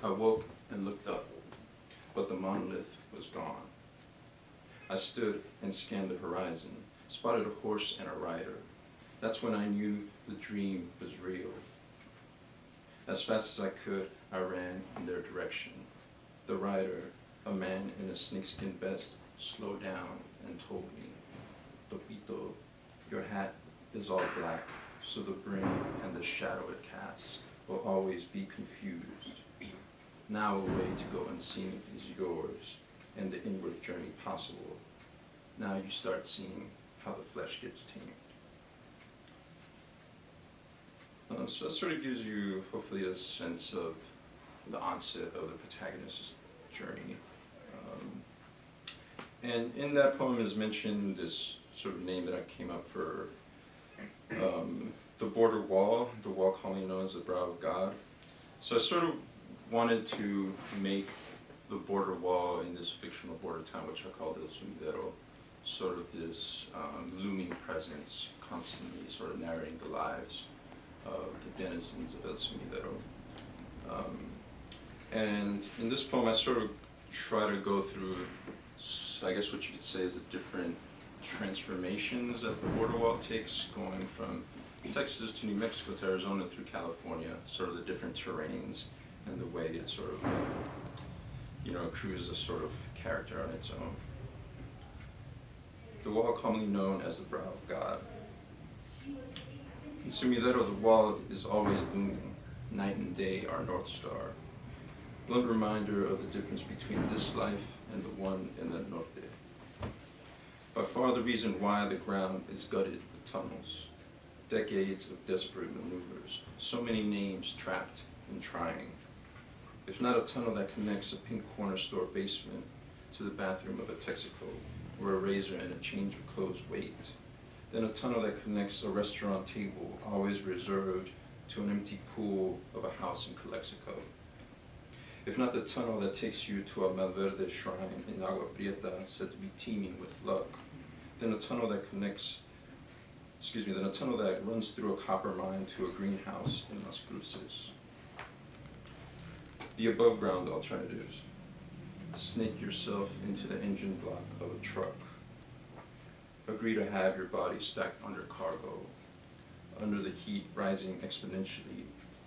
S5: I woke and looked up, but the monolith was gone. I stood and scanned the horizon, spotted a horse and a rider. That's when I knew the dream was real. As fast as I could, I ran in their direction. The rider, a man in a snakeskin vest, slowed down and told me, Topito, your hat is all black, so the brim and the shadow it casts will always be confused. Now a way to go unseen is yours, and the inward journey possible. Now you start seeing how the flesh gets tamed. So that sort of gives you, hopefully, a sense of the onset of the protagonist's journey. And in that poem is mentioned this sort of name that I came up for the border wall, the wall commonly known as the brow of God. So I sort of wanted to make the border wall in this fictional border town, which I called El Sumidero, sort of this looming presence, constantly sort of narrating the lives of the denizens of El Sumidero. And in this poem, I sort of try to go through, I guess what you could say is the different transformations that the border wall takes, going from Texas to New Mexico to Arizona through California, sort of the different terrains and the way it sort of, you know, accrues a sort of character on its own. The wall commonly known as the brow of God. In Sumidero, the wall is always looming, night and day our North Star. Blunt reminder of the difference between this life and the one in the Norte. By far the reason why the ground is gutted with tunnels. Decades of desperate maneuvers, so many names trapped in trying. If not a tunnel that connects a pink corner store basement to the bathroom of a Texaco, where a razor and a change of clothes wait, then a tunnel that connects a restaurant table always reserved to an empty pool of a house in Calexico. If not the tunnel that takes you to a Malverde shrine in Agua Prieta said to be teeming with luck, then a tunnel that runs through a copper mine to a greenhouse in Las Cruces. The above ground alternatives. Snake yourself into the engine block of a truck. Agree to have your body stacked under cargo, under the heat rising exponentially,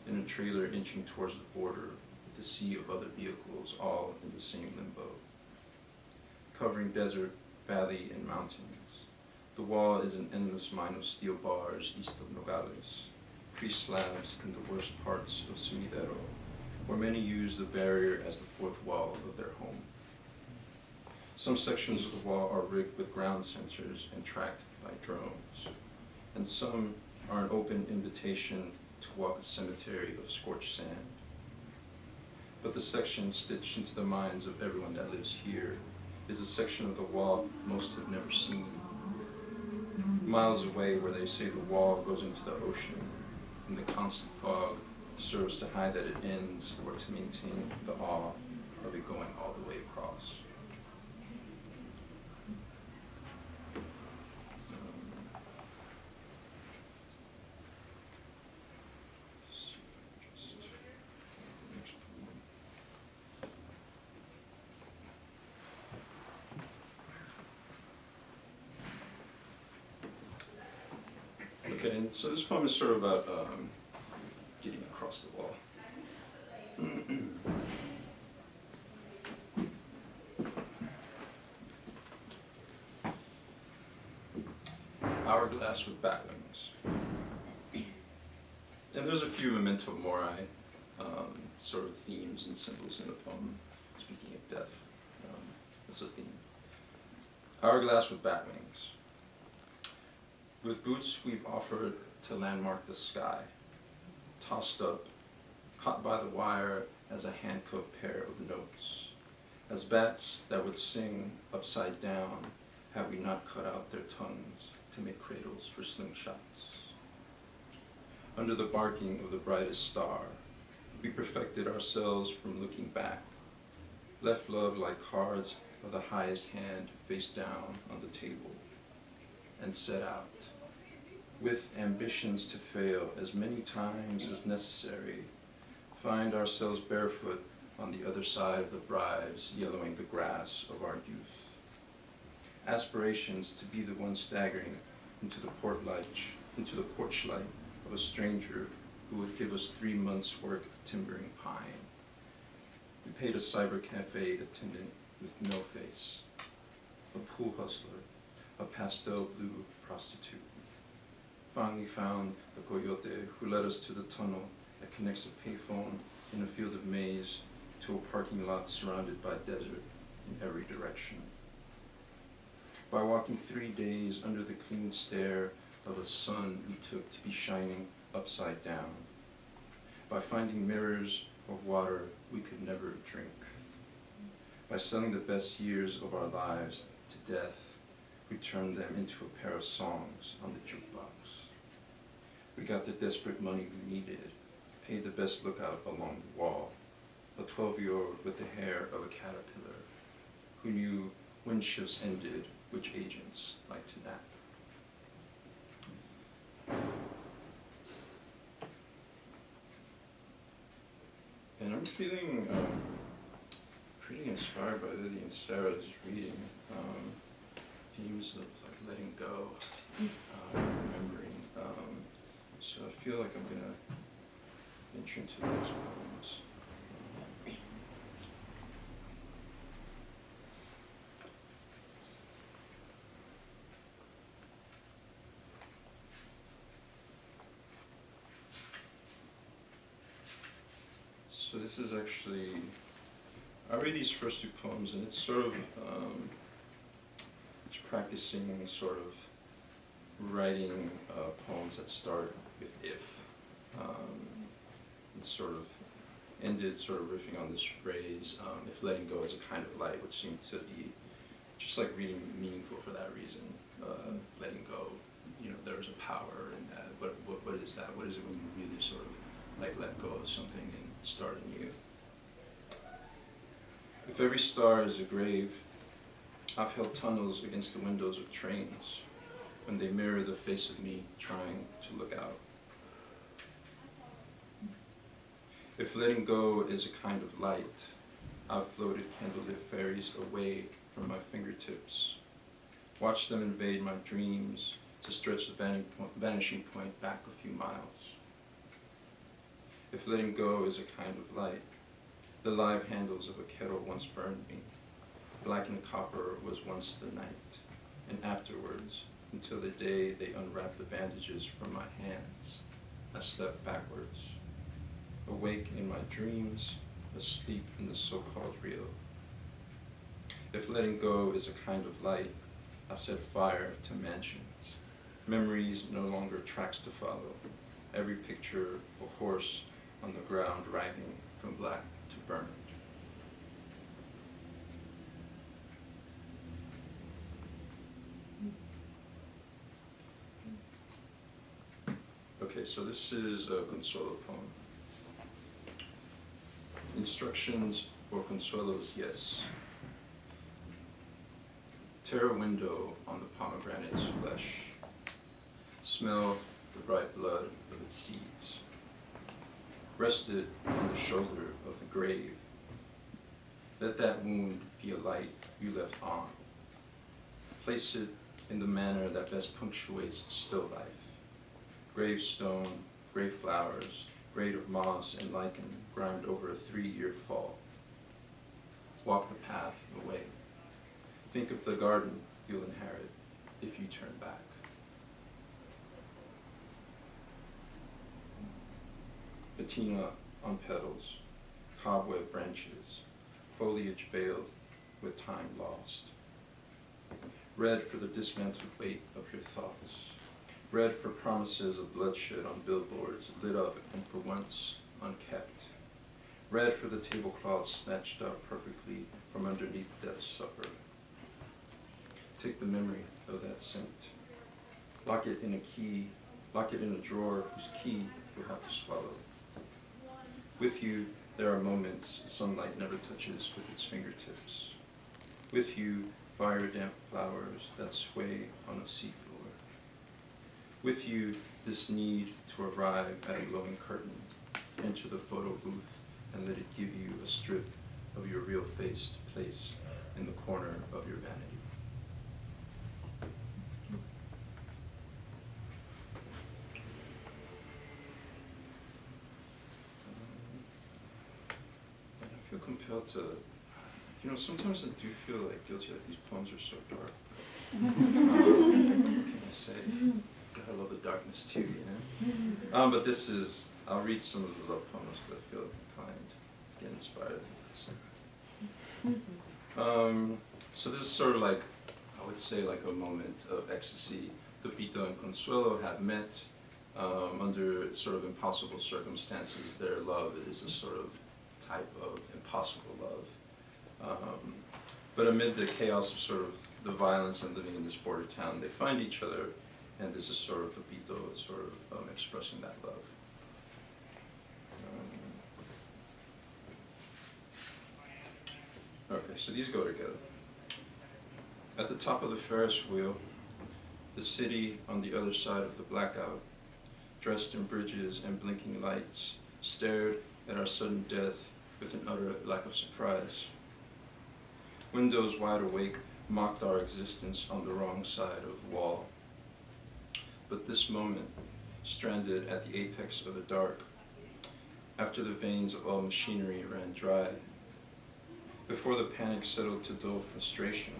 S5: in a trailer inching towards the border, with the sea of other vehicles all in the same limbo. Covering desert, valley, and mountains. The wall is an endless mine of steel bars east of Nogales, tree slabs in the worst parts of Sumidero, where many use the barrier as the fourth wall of their home. Some sections of the wall are rigged with ground sensors and tracked by drones, and some are an open invitation to walk a cemetery of scorched sand. But the section stitched into the minds of everyone that lives here is a section of the wall most have never seen. Miles away, where they say the wall goes into the ocean, and the constant fog serves to hide that it ends or to maintain the awe of it going all the way across. Okay, and so this poem is sort of about getting across the wall. Hourglass with bat wings. And there's a few memento mori sort of themes and symbols in the poem, speaking of death. That's a theme. Hourglass with bat wings. With boots we've offered to landmark the sky, tossed up, caught by the wire as a handcuffed pair of notes, as bats that would sing upside down had we not cut out their tongues to make cradles for slingshots. Under the barking of the brightest star, we perfected ourselves from looking back, left love like cards of the highest hand face down on the table, and set out, with ambitions to fail as many times as necessary, find ourselves barefoot on the other side of the bribes yellowing the grass of our youth. Aspirations to be the one staggering into the porch light of a stranger who would give us 3 months' work of timbering pine. We paid a cyber cafe attendant with no face, a pool hustler, a pastel blue prostitute. Finally found a coyote who led us to the tunnel that connects a payphone in a field of maize to a parking lot surrounded by desert in every direction. By walking 3 days under the clean stare of a sun we took to be shining upside down. By finding mirrors of water we could never drink. By selling the best years of our lives to death, we turned them into a pair of songs on the jukebox. We got the desperate money we needed, paid the best lookout along the wall, a 12-year-old with the hair of a caterpillar, who knew when shifts ended, which agents liked to nap. And I'm feeling pretty inspired by Lily and Sarah's reading. Themes of like letting go, remembering. So I feel like I'm gonna venture into those poems. So this is actually, I read these first 2 poems and it's sort of, it's practicing sort of writing poems that start with if. It's sort of ended sort of riffing on this phrase, if letting go is a kind of light, which seemed to be just like reading meaningful for that reason. Letting go, you know, there's a power in that. What is that? What is it when you really sort of like let go of something and start anew? If every star is a grave, I've held tunnels against the windows of trains when they mirror the face of me trying to look out. If letting go is a kind of light, I've floated candlelit ferries away from my fingertips, watched them invade my dreams to stretch the vanishing point back a few miles. If letting go is a kind of light, the live handles of a kettle once burned me. Black and copper was once the night, and afterwards, until the day they unwrapped the bandages from my hands, I slept backwards, awake in my dreams, asleep in the so-called real. If letting go is a kind of light, I set fire to mansions. Memories no longer tracks to follow. Every picture, a horse on the ground riding from black to burned. Okay, so this is a Consuelo poem. Instructions for Consuelo's yes. Tear a window on the pomegranate's flesh. Smell the bright blood of its seeds. Rest it on the shoulder of the grave. Let that wound be a light you left on. Place it in the manner that best punctuates the still life. Gravestone, gray flowers, grade of moss and lichen grimed over a 3-year fall. Walk the path away. Think of the garden you'll inherit if you turn back. Patina on petals, cobweb branches, foliage veiled with time lost. Red for the dismantled weight of your thoughts. Red for promises of bloodshed on billboards lit up and for once unkept. Red for the tablecloth snatched up perfectly from underneath death's supper. Take the memory of that scent. Lock it in a drawer whose key you'll have to swallow. With you, there are moments sunlight never touches with its fingertips. With you, fire-damp flowers that sway on a seafloor. With you, this need to arrive at a glowing curtain, enter the photo booth, and let it give you a strip of your real face to place in the corner of your vanity. And I feel compelled to, sometimes I do feel like guilty that these poems are so dark. What can I say? Gotta love the darkness too, But this is, I'll read some of the love poems because I feel inclined to get inspired. So this is sort of like, I would say like a moment of ecstasy. Pepito and Consuelo have met under sort of impossible circumstances. Their love is a sort of type of impossible love. But amid the chaos of sort of the violence and living in this border town, they find each other, and this is sort of Pepito sort of expressing that love. Okay, so these go together. At the top of the Ferris wheel, the city on the other side of the blackout, dressed in bridges and blinking lights, stared at our sudden death with an utter lack of surprise. Windows wide awake mocked our existence on the wrong side of the wall. But this moment, stranded at the apex of the dark, after the veins of all machinery ran dry, before the panic settled to dull frustration,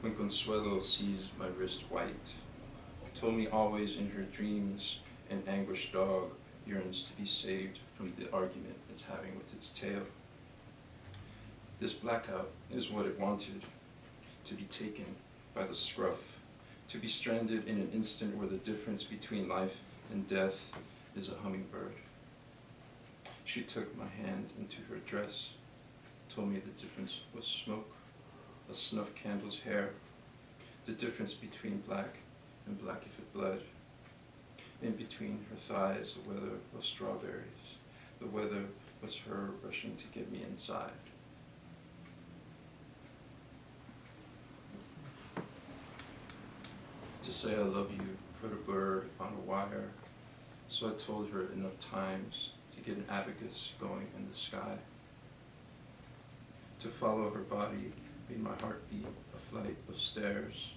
S5: when Consuelo sees my wrist white, told me always in her dreams an anguished dog yearns to be saved from the argument it's having with its tail. This blackout is what it wanted, to be taken by the scruff, to be stranded in an instant where the difference between life and death is a hummingbird. She took my hand into her dress, told me the difference was smoke, a snuff candle's hair, the difference between black and black if it bled. In between her thighs, the weather was strawberries. The weather was her rushing to get me inside. To say I love you, put a bird on a wire, so I told her enough times to get an abacus going in the sky. To follow her body made my heart beat a flight of stairs,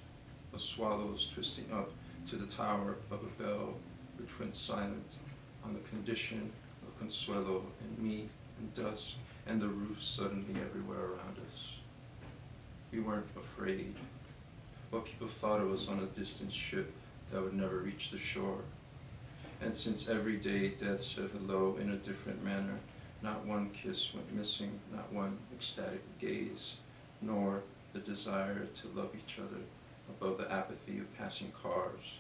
S5: of swallows twisting up to the tower of a bell which went silent on the condition of Consuelo and me and dusk and the roof suddenly everywhere around us. We weren't afraid. What people thought of us on a distant ship that would never reach the shore. And since every day death said hello in a different manner, not one kiss went missing, not one ecstatic gaze, nor the desire to love each other above the apathy of passing cars,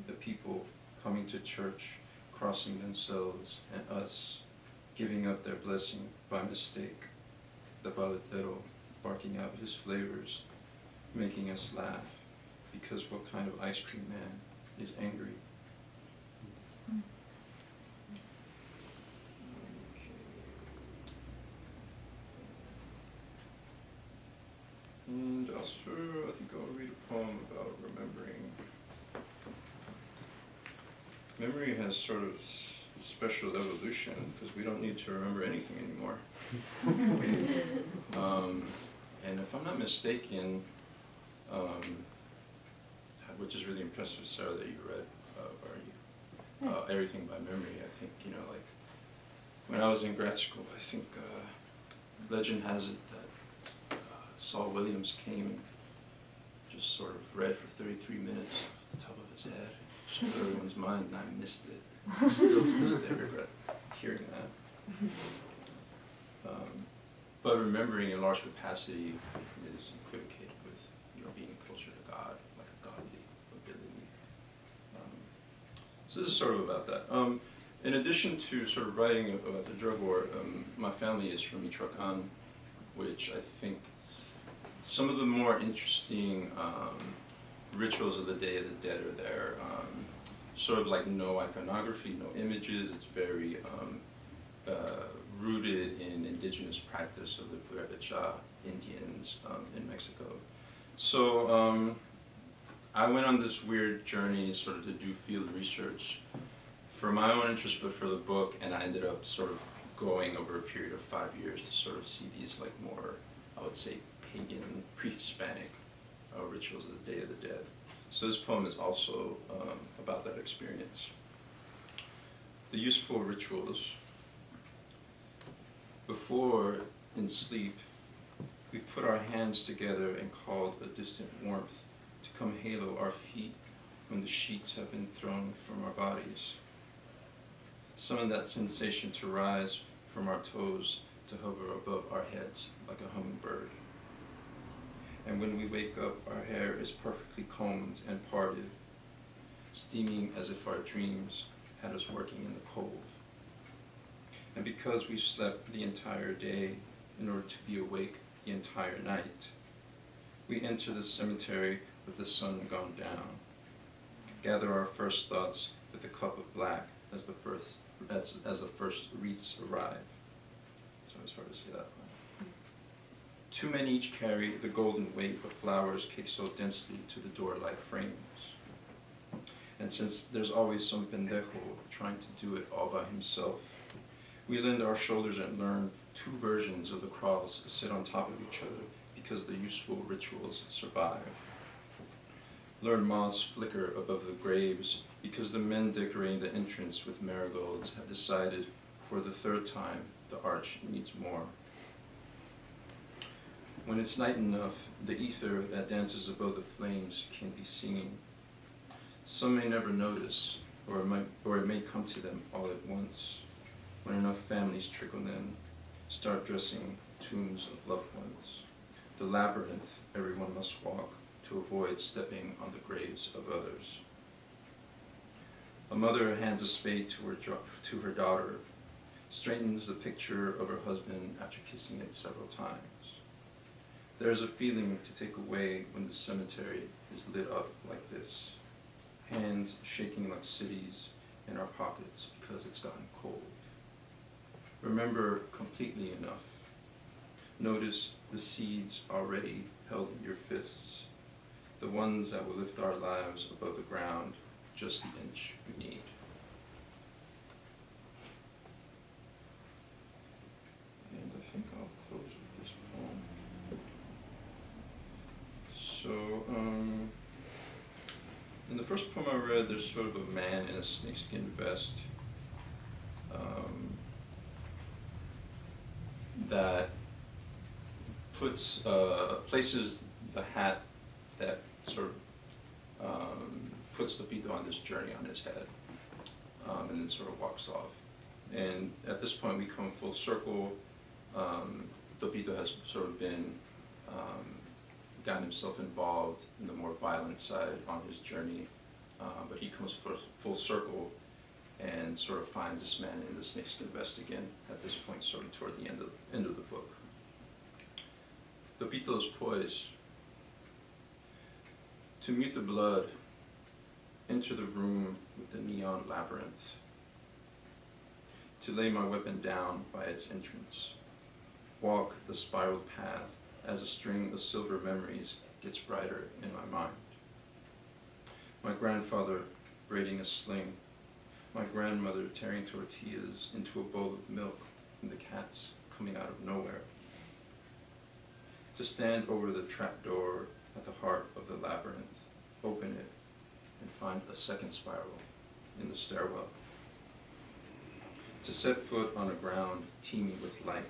S5: the people coming to church, crossing themselves, and us giving up their blessing by mistake, the baletero barking out his flavors, making us laugh, because what kind of ice cream man is angry? And also, I think I'll read a poem about remembering. Memory has sort of special evolution because we don't need to remember anything anymore. And if I'm not mistaken, which is really impressive, Sarah, that you read Everything by Memory. I think, like when I was in grad school, I think legend has it that Saul Williams came and just sort of read for 33 minutes off the top of his head. Just blew everyone's mind, and I missed it. Still to this day regret hearing that. But remembering in large capacity is equivocated with being closer to God, like a godly ability. So this is sort of about that. In addition to sort of writing about the drug war, my family is from Michoacan, which I think some of the more interesting rituals of the Day of the Dead are there. Sort of like no iconography, no images. It's very rooted in indigenous practice of the Purépecha Indians in Mexico. So I went on this weird journey sort of to do field research for my own interest, but for the book, and I ended up sort of going over a period of 5 years to sort of see these like more, I would say, pagan, pre-Hispanic rituals of the Day of the Dead. So this poem is also about that experience. The useful rituals. Before, in sleep, we put our hands together and called a distant warmth to come halo our feet when the sheets have been thrown from our bodies. Summon that sensation to rise from our toes to hover above our heads like a hummingbird. And when we wake up, our hair is perfectly combed and parted, steaming as if our dreams had us working in the cold. And because we slept the entire day in order to be awake the entire night, we enter the cemetery with the sun gone down, gather our first thoughts with the cup of black as the first wreaths arrive. So it's hard to say that one. Too many each carry the golden weight of flowers caked so densely to the door-like frames. And since there's always some pendejo trying to do it all by himself, we lend our shoulders and learn two versions of the cross sit on top of each other because the useful rituals survive. Learn moths flicker above the graves because the men decorating the entrance with marigolds have decided for the third time the arch needs more. When it's night enough, the ether that dances above the flames can be singing. Some may never notice, or it may come to them all at once, when enough families trickle in, start dressing tombs of loved ones. The labyrinth everyone must walk to avoid stepping on the graves of others. A mother hands a spade to her daughter, straightens the picture of her husband after kissing it several times. There is a feeling to take away when the cemetery is lit up like this, hands shaking like cities in our pockets because it's gotten cold. Remember completely enough. Notice the seeds already held in your fists, the ones that will lift our lives above the ground just the inch we need. And I think I'll close with this poem. So, in the first poem I read, there's sort of a man in a snakeskin vest that places the hat that sort of puts the pito on this journey on his head. and then sort of walks off. And at this point we come full circle. Topito has sort of been, gotten himself involved in the more violent side on his journey, but he comes full circle and sort of finds this man in the snakeskin vest again at this point, sort of toward the end of the book. Topito's poise. To mute the blood, enter the room with the neon labyrinth. To lay my weapon down by its entrance. Walk the spiraled path as a string of silver memories gets brighter in my mind. My grandfather braiding a sling. My grandmother tearing tortillas into a bowl of milk and the cats coming out of nowhere. To stand over the trapdoor at the heart of the labyrinth, open it, and find a second spiral in the stairwell. To set foot on a ground teeming with light,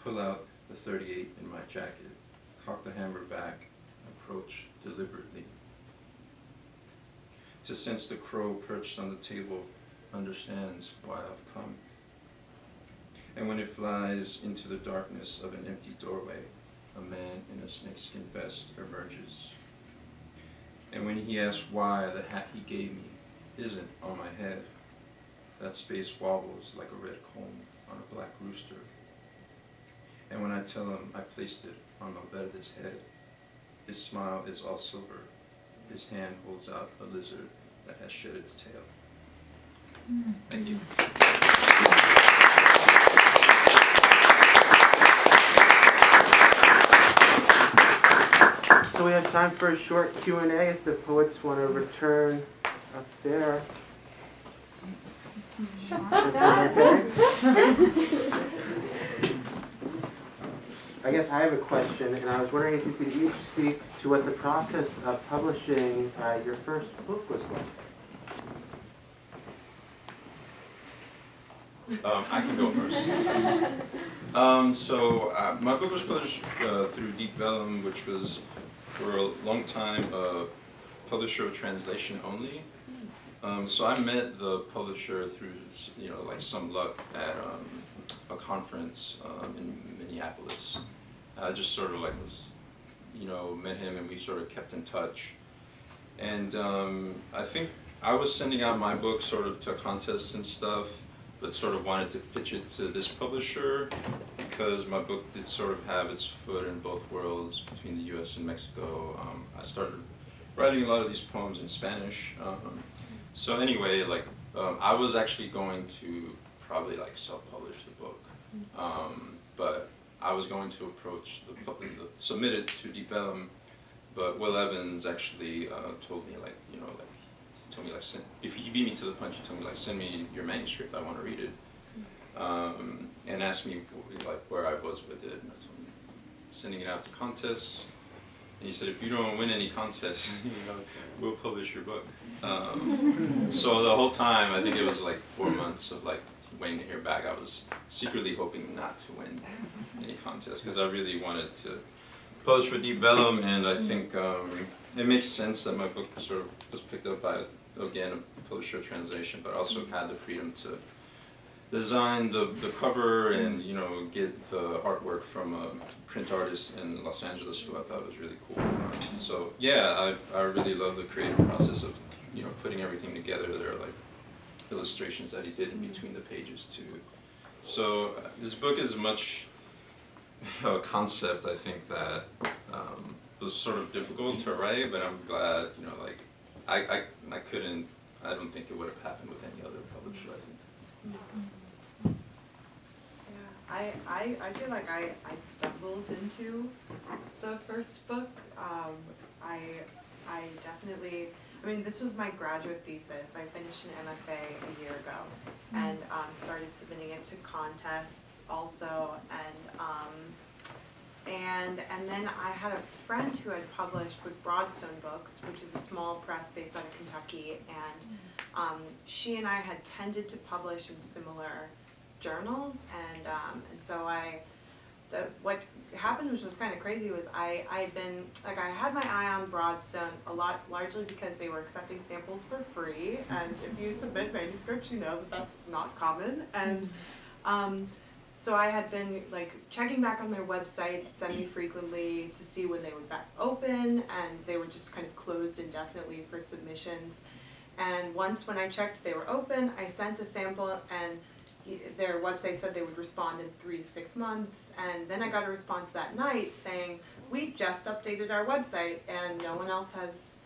S5: pull out the .38 in my jacket, cock the hammer back, approach deliberately. To sense the crow perched on the table understands why I've come. And when it flies into the darkness of an empty doorway, a man in a snakeskin vest emerges. And when he asks why the hat he gave me isn't on my head, that space wobbles like a red comb on a black rooster. And when I tell him I placed it on Alberto's head, his smile is all silver. His hand holds out a lizard that has shed its tail. Thank you.
S2: So we have time for a short Q&A if the poets want to return up there. That sounds okay? I guess I have a question, and I was wondering if you could each speak to what the process of publishing your first book was like.
S5: I can go first. My book was published through Deep Vellum, which was for a long time a publisher of translation only. So I met the publisher through, like some luck at a conference in Minneapolis. I just sort of like was, met him and we sort of kept in touch. And I think I was sending out my book sort of to contests and stuff, but sort of wanted to pitch it to this publisher because my book did sort of have its foot in both worlds between the US and Mexico. I started writing a lot of these poems in Spanish. So anyway, I was actually going to probably self-publish the book, but I was going to approach submit it to Deep Vellum, but Will Evans actually told me if you beat me to the punch, he told me send me your manuscript, I want to read it, and asked me where I was with it. And I told him sending it out to contests. And he said, if you don't win any contests, we'll publish your book. So the whole time, I think it was 4 months of waiting to hear back. I was secretly hoping not to win any contest because I really wanted to publish with Deep Vellum, and I think it makes sense that my book sort of was picked up by, again, a publisher translation, but also had the freedom to design the cover and get the artwork from a print artist in Los Angeles who I thought was really cool. So yeah, I really love the creative process of putting everything together. There are illustrations that he did in between the pages too. So this book is much a concept I think that was sort of difficult to write, but I'm glad I don't think it would have happened with any other publisher, I think.
S6: I feel like I stumbled into the first book. I definitely, this was my graduate thesis. I finished an MFA a year ago and started submitting it to contests also, and then I had a friend who had published with Broadstone Books, which is a small press based out of Kentucky, and she and I had tended to publish in similar journals, and so I what happened, which was kind of crazy, was I had my eye on Broadstone a lot, largely because they were accepting samples for free, and if you submit manuscripts, you know that that's not common, and so I had been like checking back on their website semi-frequently to see when they would back open, and they were just kind of closed indefinitely for submissions. And once when I checked they were open, I sent a sample, and their website said they would respond in 3 to 6 months, and then I got a response that night saying, we just updated our website and no one else has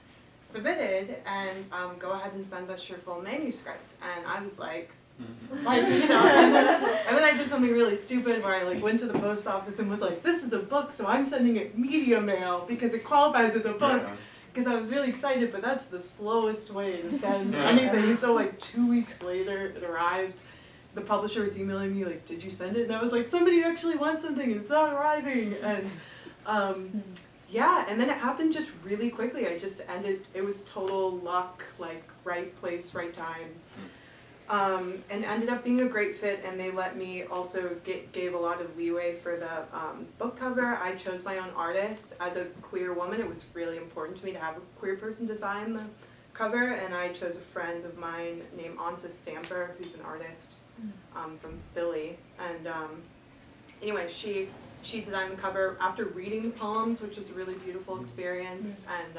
S6: submitted, and go ahead and send us your full manuscript. And I was like, and then I did something really stupid where I like went to the post office and was like, this is a book, so I'm sending it media mail because it qualifies as a book. Because I was really excited, but that's the slowest way to send anything. And so like 2 weeks later, it arrived. The publisher was emailing me like, did you send it? And I was like, somebody actually wants something and it's not arriving. And yeah, and then it happened just really quickly. It was total luck, like right place, right time. And ended up being a great fit, and they let me also gave a lot of leeway for the book cover. I chose my own artist. As a queer woman, it was really important to me to have a queer person design the cover, and I chose a friend of mine named Ansa Stamper, who's an artist from Philly. And anyway, she designed the cover after reading the poems, which was a really beautiful experience. And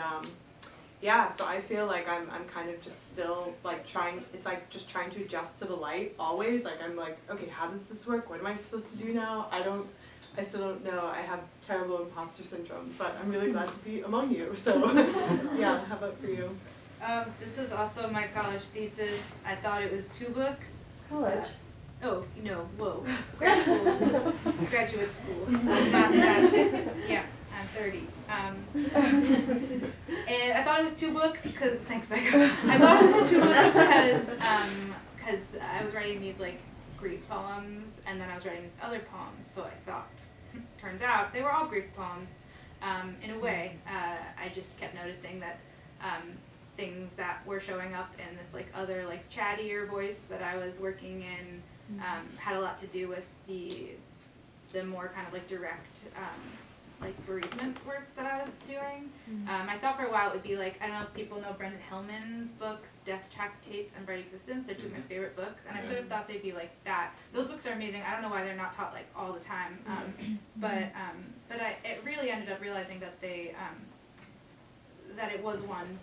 S6: yeah, so I feel like I'm kind of just still like trying to adjust to the light always. Like I'm like, okay, how does this work? What am I supposed to do now? I still don't know. I have terrible imposter syndrome, but I'm really glad to be among you. So yeah, how about for you?
S1: This was also my college thesis. I thought it was 2 books.
S7: College?
S1: Whoa. Grad school. Graduate school. Not that. Yeah, I'm 30. And I thought it was 2 books because, thanks Becca. I thought it was 2 books because I was writing these like Greek poems, and then I was writing these other poems, so I thought, turns out they were all Greek poems. In a way, I just kept noticing that things that were showing up in this like other like chattier voice that I was working in had a lot to do with the more kind of like direct like bereavement work that I was doing. I thought for a while it would be like, I don't know if people know Brendan Hillman's books, Death Tractates and Bright Existence. They're 2 of my favorite books, and I sort of thought they'd be like that. Those books are amazing. I don't know why they're not taught like all the time, but it really ended up realizing that that it was one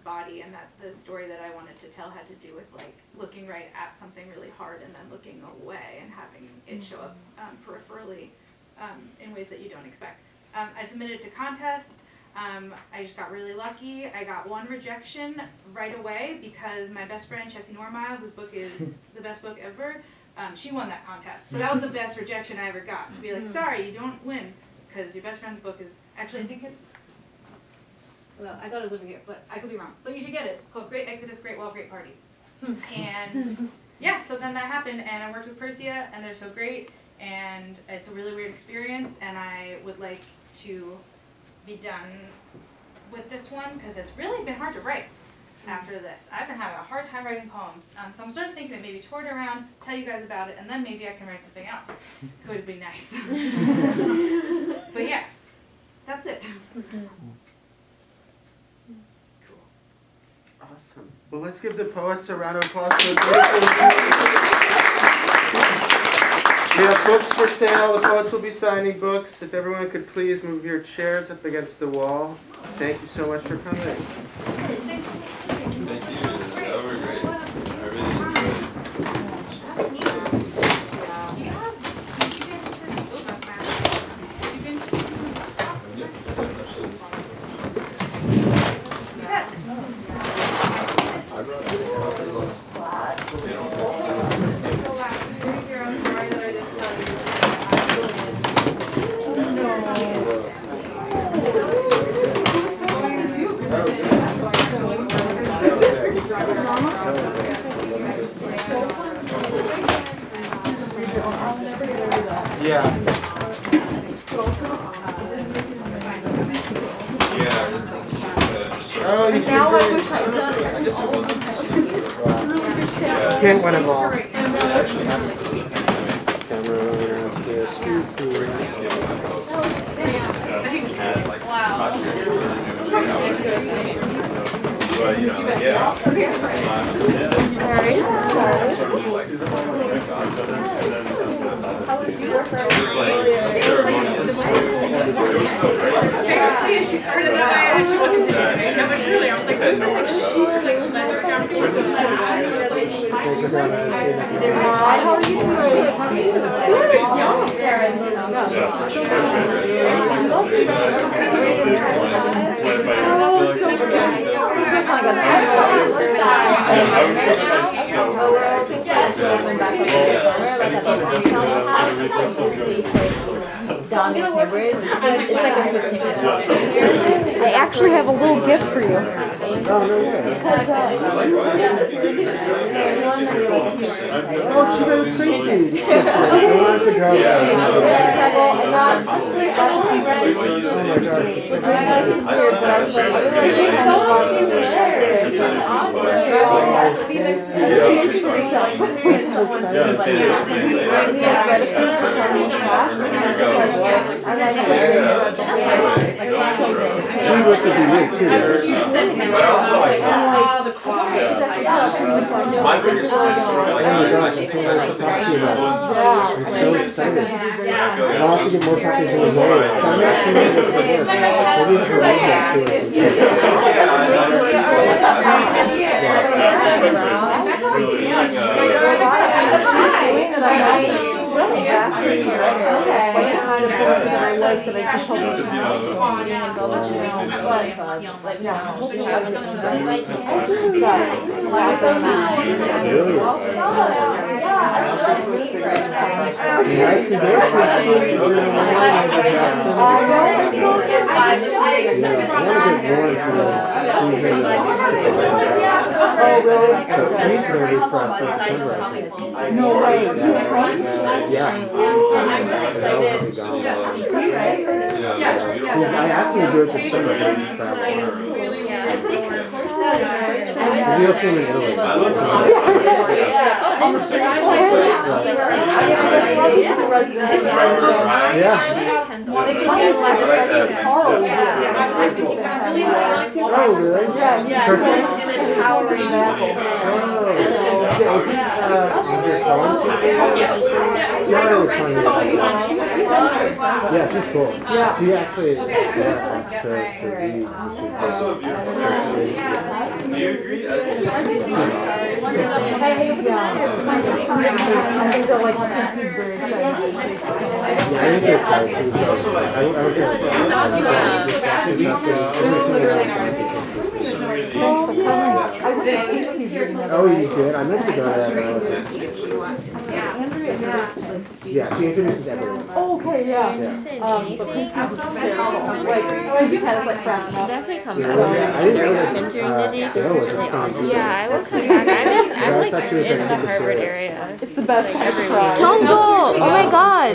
S1: body, and that the story that I wanted to tell had to do with like looking right at something really hard and then looking away and having it show up peripherally in ways that you don't expect. I submitted to contests. I just got really lucky. I got 1 rejection right away because my best friend Chessie Normile, whose book is the best book ever, she won that contest. So that was the best rejection I ever got, to be like, sorry, you don't win, because your best friend's book is, actually I think well, I thought it was over here, but I could be wrong. But you should get it. It's called Great Exodus, Great Wall, Great Party. And yeah, so then that happened, and I worked with Persea, and they're so great, and it's a really weird experience, and I would like to be done with this one, because it's really been hard to write after this. I've been having a hard time writing poems, so I'm starting to think that maybe tour it around, tell you guys about it, and then maybe I can write something else. Could be nice. But yeah, that's it.
S2: Awesome. Well, let's give the poets a round of applause. We have books for sale. The poets will be signing books. If everyone could please move your chairs up against the wall. Thank you so much for coming.
S5: Thank you. That were great. I really enjoyed it.
S2: Can't win them all. Camera over here upstairs.
S5: But, you know, yeah.
S1: Famously, she started that way and she wanted to do it. No, but really, I was like, who's this like chic, like leather jacket with the leather shoes?
S7: Hi, how are you doing? I actually have a little gift for you.
S2: Oh, she got a crazy.
S5: My biggest sister, like, I think that's what
S2: I'll have to get more copies of the Mower. I'm actually No way. Yeah. I asked him to do it for summer. Maybe I'll see him in Italy. Yeah. Oh, really? Yeah. Perfect. Yeah, she's cool. Yeah. She actually, to read.
S5: Also, do you agree?
S7: Thanks for coming.
S2: Oh, you did? I meant to go to that. Yeah, she introduces everyone.
S7: Oh, okay, yeah. But please have a like, we just had us like cracking up.
S8: Definitely come
S2: Yeah,
S8: back.
S2: I didn't know that.
S8: During the day,
S2: Bill was
S8: really
S2: just
S8: awesome.
S2: constantly.
S8: Yeah, I will come back. I'm like
S2: That's actually
S8: in the
S2: super
S8: Harvard
S2: serious.
S8: area.
S7: It's the best kind of
S8: Every
S7: surprise.
S8: week. Tongo! Oh my god!